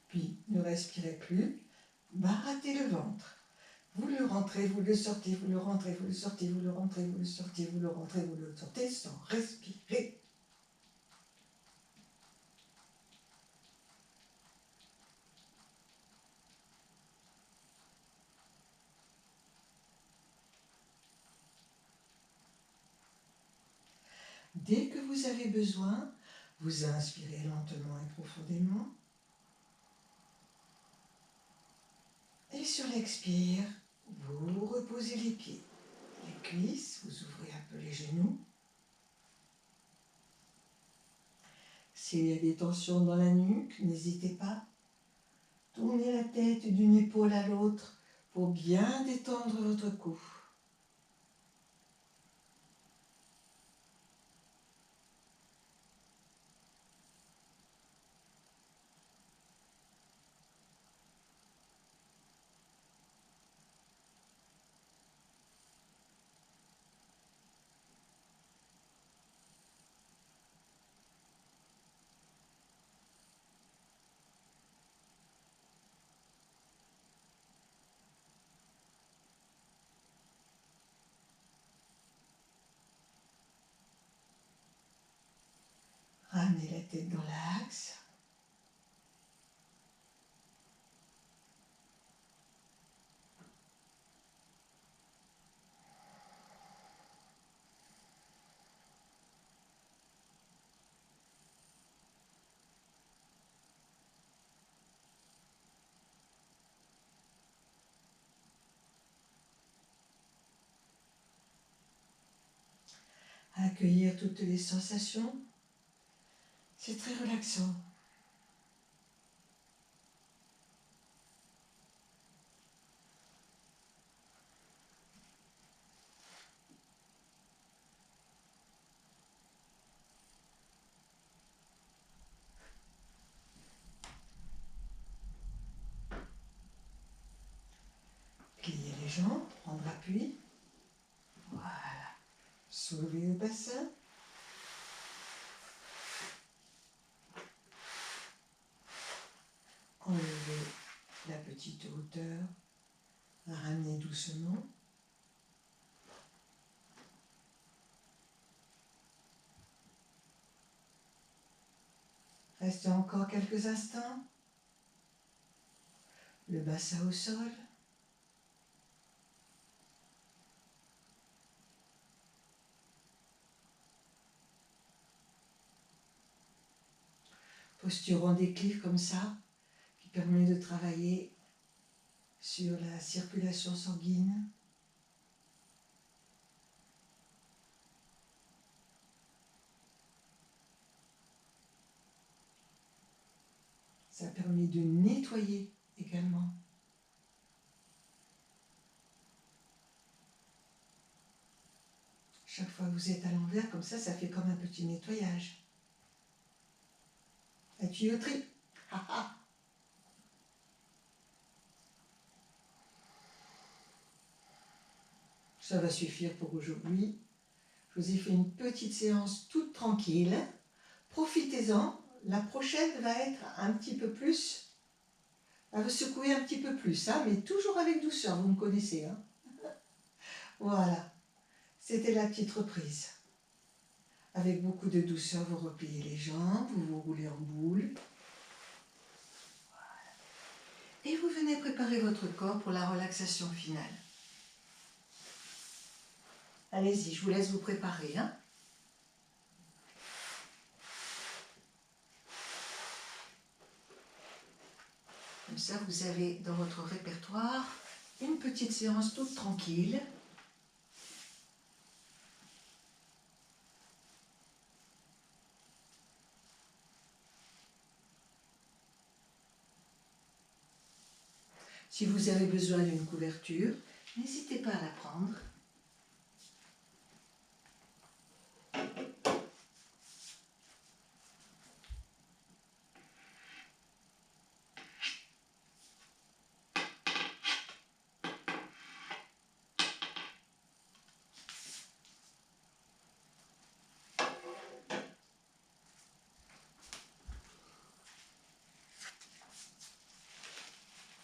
Puis, ne respirez plus, barattez le ventre. Vous le rentrez, vous le sortez, vous le rentrez, vous le sortez, vous le rentrez, vous le sortez, vous le rentrez, vous le sortez, sans respirer. Dès que vous avez besoin, vous inspirez lentement et profondément. Et sur l'expire, vous reposez les pieds, les cuisses, vous ouvrez un peu les genoux. S'il y a des tensions dans la nuque, n'hésitez pas. Tournez la tête d'une épaule à l'autre pour bien détendre votre cou. Ramenez la tête dans l'axe. Accueillir toutes les sensations, c'est très relaxant. Pliez les jambes, prendre appui. Voilà. Soulevez le bassin. Enlevez la petite hauteur. Ramenez doucement. Restez encore quelques instants. Le bassin au sol. Posture en déclic comme ça, qui permet de travailler sur la circulation sanguine. Ça permet de nettoyer également. Chaque fois que vous êtes à l'envers, comme ça fait comme un petit nettoyage. La tuyauterie. Ça va suffire pour aujourd'hui. Je vous ai fait une petite séance toute tranquille. Profitez-en. La prochaine va être un petit peu plus. Elle va secouer un petit peu plus, hein, mais toujours avec douceur, vous me connaissez. Hein. Voilà. C'était la petite reprise. Avec beaucoup de douceur, vous repliez les jambes, vous vous roulez en boule. Et vous venez préparer votre corps pour la relaxation finale. Allez-y, je vous laisse vous préparer, hein. Comme ça, vous avez dans votre répertoire une petite séance toute tranquille. Si vous avez besoin d'une couverture, n'hésitez pas à la prendre.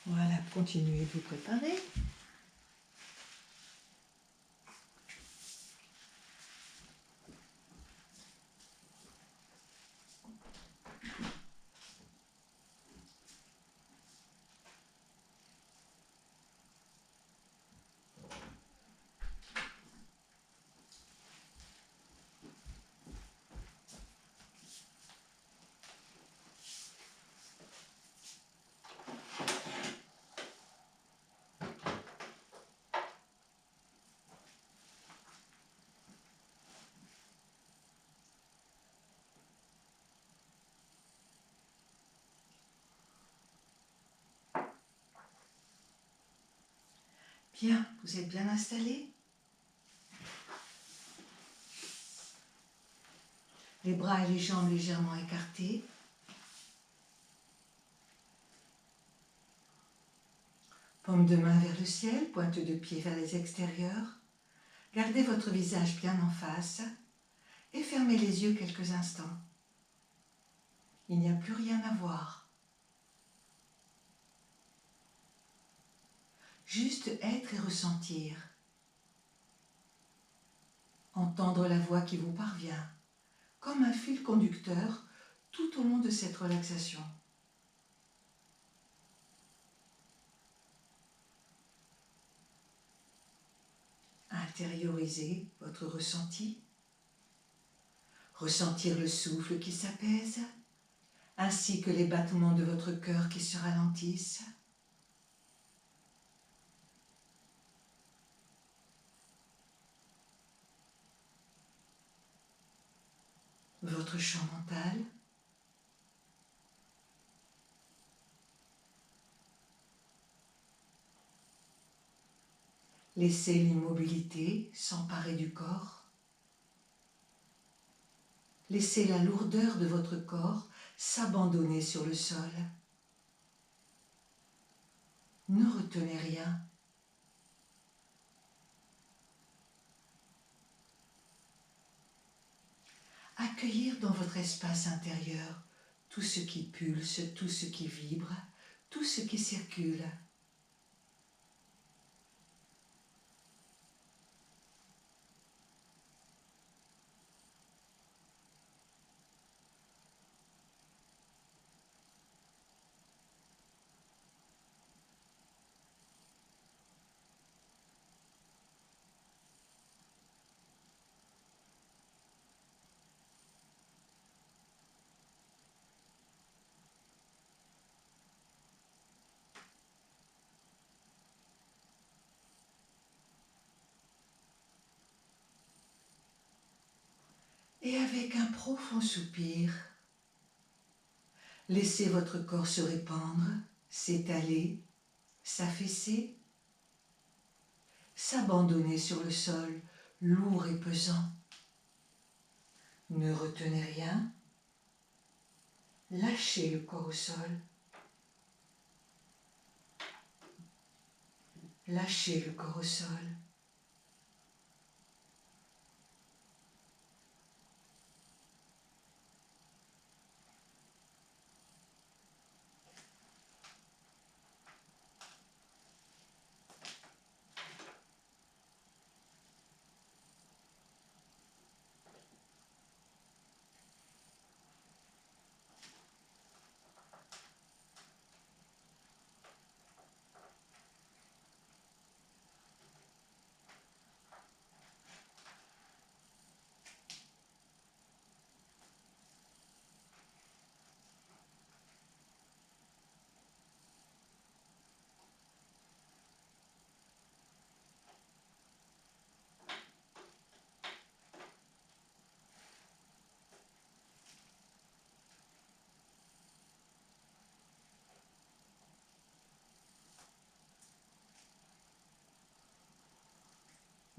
Voilà, continuez de vous préparer. Bien, vous êtes bien installés? Les bras et les jambes légèrement écartés. Paume de main vers le ciel, pointe de pied vers les extérieurs. Gardez votre visage bien en face et fermez les yeux quelques instants. Il n'y a plus rien à voir. Juste être et ressentir. Entendre la voix qui vous parvient, comme un fil conducteur tout au long de cette relaxation. Intériorisez votre ressenti. Ressentir le souffle qui s'apaise, ainsi que les battements de votre cœur qui se ralentissent. Votre champ mental. Laissez l'immobilité s'emparer du corps. Laissez la lourdeur de votre corps s'abandonner sur le sol. Ne retenez rien. Accueillir dans votre espace intérieur tout ce qui pulse, tout ce qui vibre, tout ce qui circule. Et avec un profond soupir, laissez votre corps se répandre, s'étaler, s'affaisser, s'abandonner sur le sol, lourd et pesant. Ne retenez rien. Lâchez le corps au sol. Lâchez le corps au sol.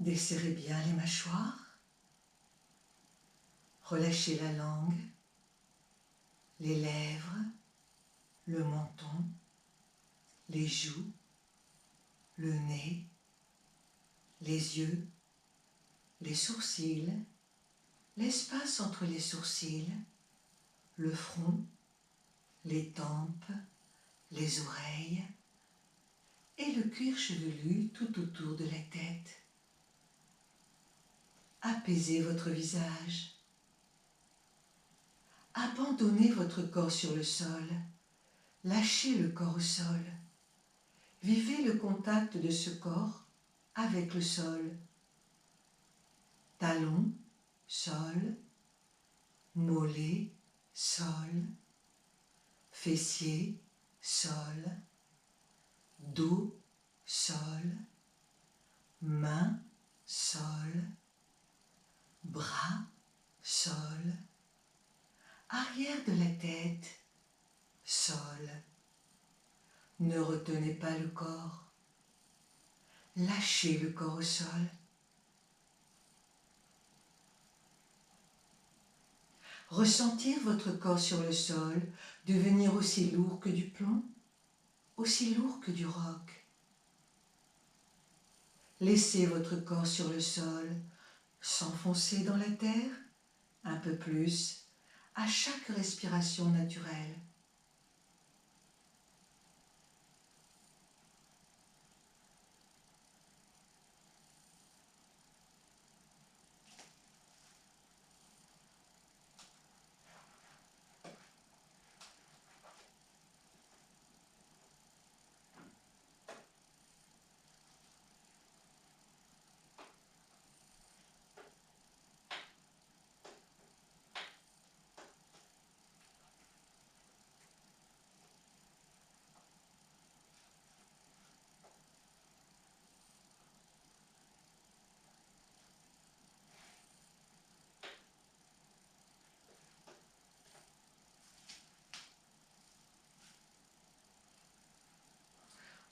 Desserrez bien les mâchoires. Relâchez la langue, les lèvres, le menton, les joues, le nez, les yeux, les sourcils, l'espace entre les sourcils, le front, les tempes, les oreilles et le cuir chevelu tout autour de la tête. Apaisez votre visage. Abandonnez votre corps sur le sol. Lâchez le corps au sol. Vivez le contact de ce corps avec le sol. Talons, sol. Mollets, sol. Fessiers, sol. Dos, sol. Mains, sol. Bras, sol. Arrière de la tête, sol. Ne retenez pas le corps. Lâchez le corps au sol. Ressentir votre corps sur le sol devenir aussi lourd que du plomb, aussi lourd que du roc. Laissez votre corps sur le sol s'enfoncer dans la terre un peu plus à chaque respiration naturelle.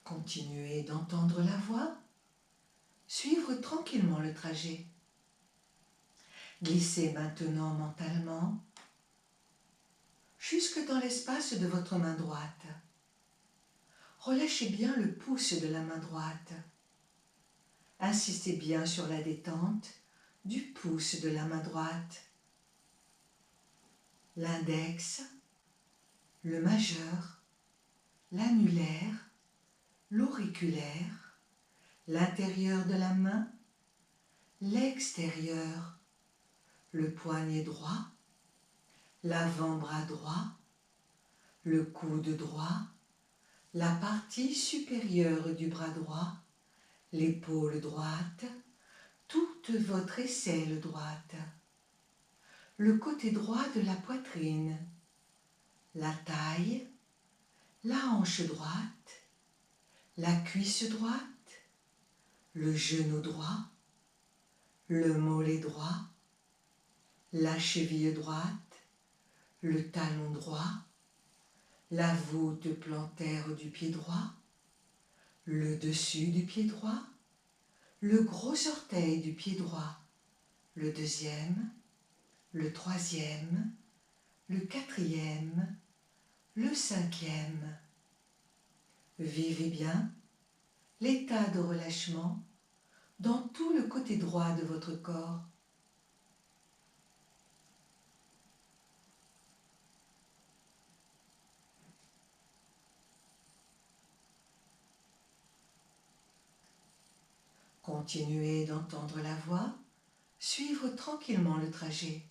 Continuez d'entendre la voix, suivre tranquillement le trajet. Glissez maintenant mentalement jusque dans l'espace de votre main droite. Relâchez bien le pouce de la main droite. Insistez bien sur la détente du pouce de la main droite. L'index, le majeur, l'annulaire, l'auriculaire, l'intérieur de la main, l'extérieur, le poignet droit, l'avant-bras droit, le coude droit, la partie supérieure du bras droit, l'épaule droite, toute votre aisselle droite, le côté droit de la poitrine, la taille, la hanche droite, la cuisse droite, le genou droit, le mollet droit, la cheville droite, le talon droit, la voûte plantaire du pied droit, le dessus du pied droit, le gros orteil du pied droit, le deuxième, le troisième, le quatrième, le cinquième. Vivez bien l'état de relâchement dans tout le côté droit de votre corps. Continuez d'entendre la voix, suivre tranquillement le trajet.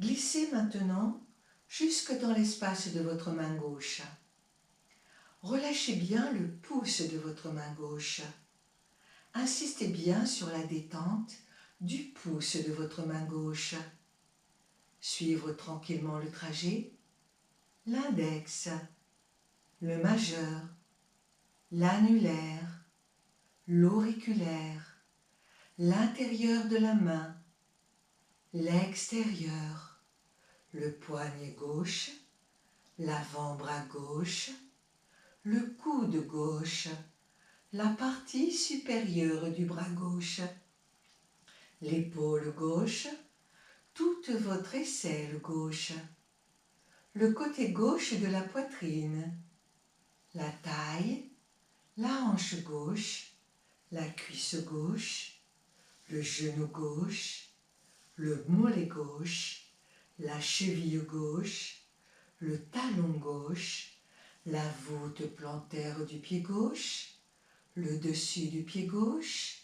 Glissez maintenant jusque dans l'espace de votre main gauche. Relâchez bien le pouce de votre main gauche. Insistez bien sur la détente du pouce de votre main gauche. Suivre tranquillement le trajet, l'index, le majeur, l'annulaire, l'auriculaire, l'intérieur de la main, l'extérieur, le poignet gauche, l'avant-bras gauche, le coude gauche, la partie supérieure du bras gauche, l'épaule gauche, toute votre aisselle gauche, le côté gauche de la poitrine, la taille, la hanche gauche, la cuisse gauche, le genou gauche, le mollet gauche, la cheville gauche, le talon gauche, la voûte plantaire du pied gauche, le dessus du pied gauche,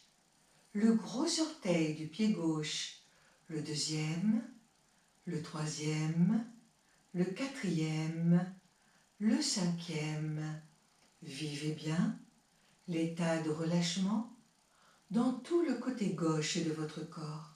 le gros orteil du pied gauche, le deuxième, le troisième, le quatrième, le cinquième. Vivez bien l'état de relâchement dans tout le côté gauche de votre corps.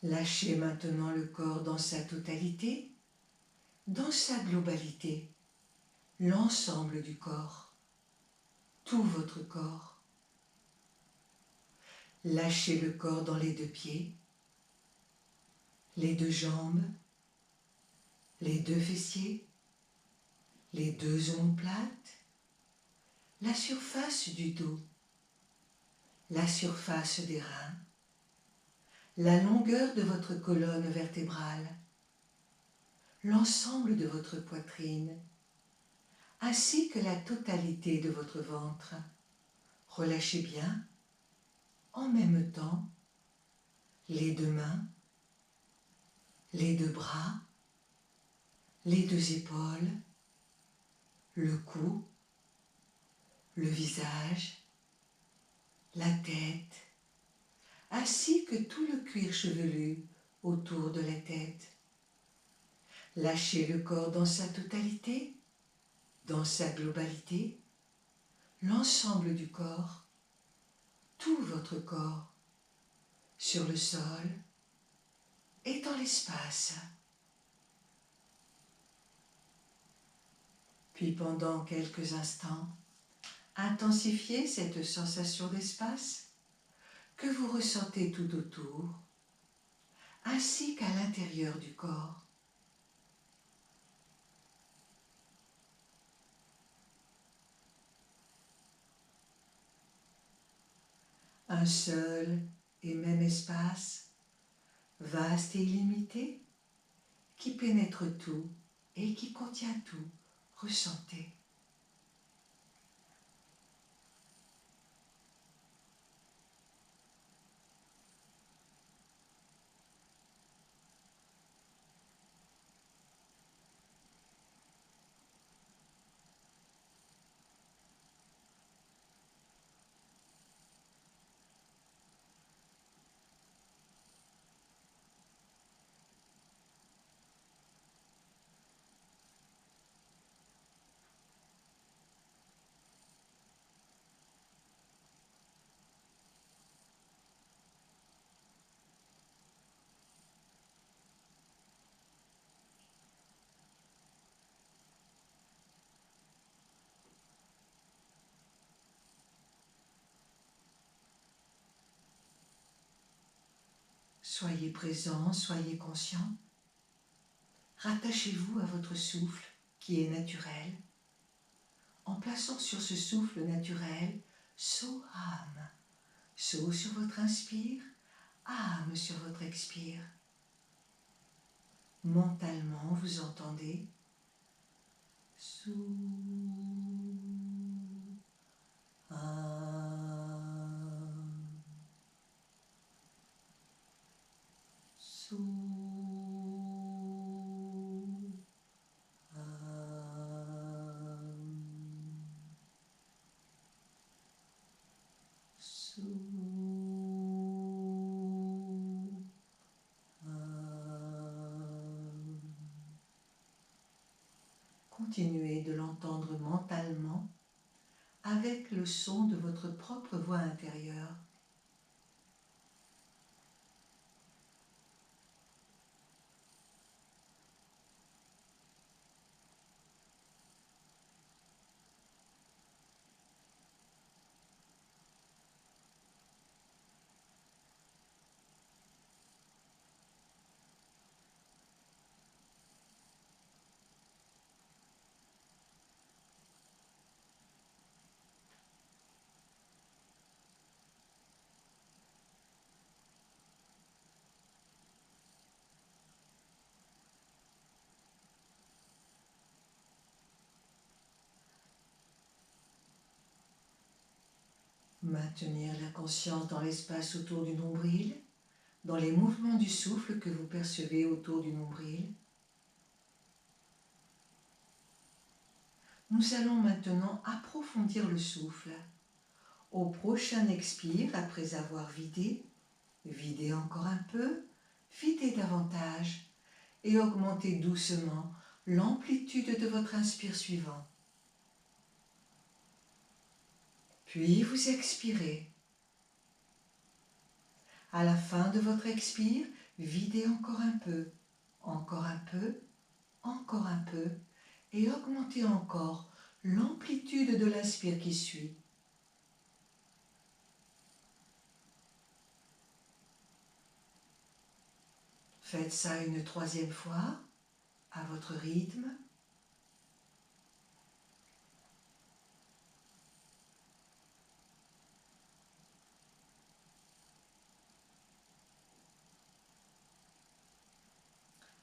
Lâchez maintenant le corps dans sa totalité, dans sa globalité, l'ensemble du corps, tout votre corps. Lâchez le corps dans les deux pieds, les deux jambes, les deux fessiers, les deux omoplates, la surface du dos, la surface des reins, la longueur de votre colonne vertébrale, l'ensemble de votre poitrine, ainsi que la totalité de votre ventre. Relâchez bien, en même temps, les deux mains, les deux bras, les deux épaules, le cou, le visage, la tête, ainsi que tout le cuir chevelu autour de la tête. Lâchez le corps dans sa totalité, dans sa globalité, l'ensemble du corps, tout votre corps, sur le sol et dans l'espace. Puis pendant quelques instants, intensifiez cette sensation d'espace que vous ressentez tout autour, ainsi qu'à l'intérieur du corps. Un seul et même espace, vaste et illimité, qui pénètre tout et qui contient tout. Ressentez. Soyez présent, soyez conscient. Rattachez-vous à votre souffle qui est naturel, en plaçant sur ce souffle naturel So-Ham. So sur votre inspire, Ham sur votre expire. Mentalement, vous entendez So, Ham, So, So, Continuez de l'entendre mentalement avec le son de votre propre voix intérieure. Maintenir la conscience dans l'espace autour du nombril, dans les mouvements du souffle que vous percevez autour du nombril. Nous allons maintenant approfondir le souffle. Au prochain expire, après avoir vidé, videz encore un peu, videz davantage et augmentez doucement l'amplitude de votre inspire suivant. Puis vous expirez. À la fin de votre expire, videz encore un peu, encore un peu, encore un peu et augmentez encore l'amplitude de l'inspire qui suit. Faites ça une troisième fois, à votre rythme.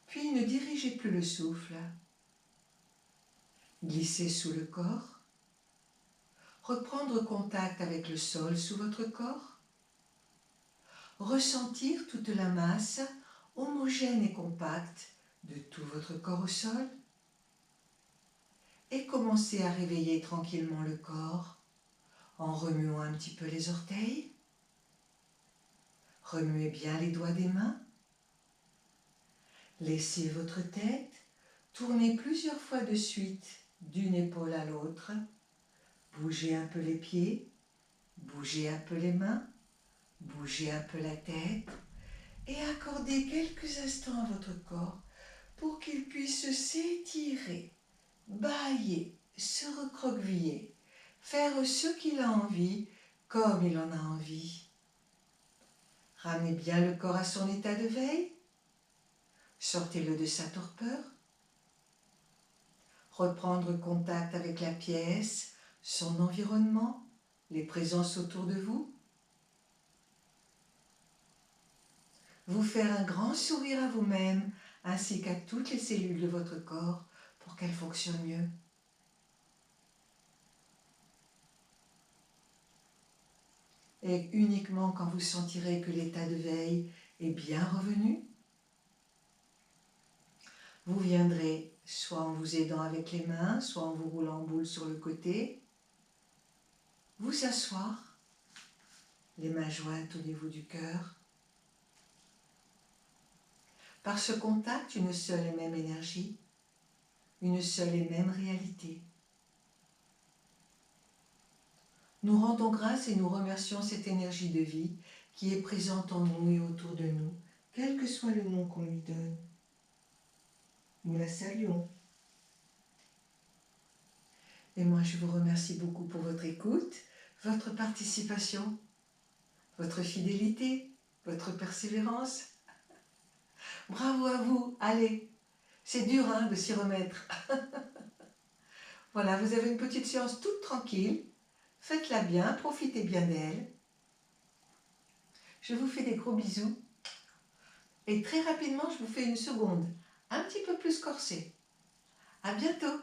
Puis ne dirigez plus le souffle. Glissez sous le corps. Reprendre contact avec le sol sous votre corps. Ressentir toute la masse homogène et compacte de tout votre corps au sol. Et commencez à réveiller tranquillement le corps en remuant un petit peu les orteils. Remuez bien les doigts des mains. Laissez votre tête tourner plusieurs fois de suite d'une épaule à l'autre. Bougez un peu les pieds, bougez un peu les mains, bougez un peu la tête et accordez quelques instants à votre corps pour qu'il puisse s'étirer, bâiller, se recroqueviller, faire ce qu'il a envie comme il en a envie. Ramenez bien le corps à son état de veille. Sortez-le de sa torpeur. Reprendre contact avec la pièce, son environnement, les présences autour de vous. Vous faire un grand sourire à vous-même ainsi qu'à toutes les cellules de votre corps pour qu'elles fonctionnent mieux. Et uniquement quand vous sentirez que l'état de veille est bien revenu, vous viendrez soit en vous aidant avec les mains, soit en vous roulant en boule sur le côté, vous asseoir, les mains jointes au niveau du cœur. Par ce contact, une seule et même énergie, une seule et même réalité. Nous rendons grâce et nous remercions cette énergie de vie qui est présente en nous et autour de nous, quel que soit le nom qu'on lui donne. Nous la saluons. Et moi, je vous remercie beaucoup pour votre écoute, votre participation, votre fidélité, votre persévérance. Bravo à vous, allez, c'est dur de s'y remettre. Voilà, vous avez une petite séance toute tranquille, faites-la bien, profitez bien d'elle. Je vous fais des gros bisous et très rapidement, je vous fais une seconde, un petit peu plus corsée. À bientôt.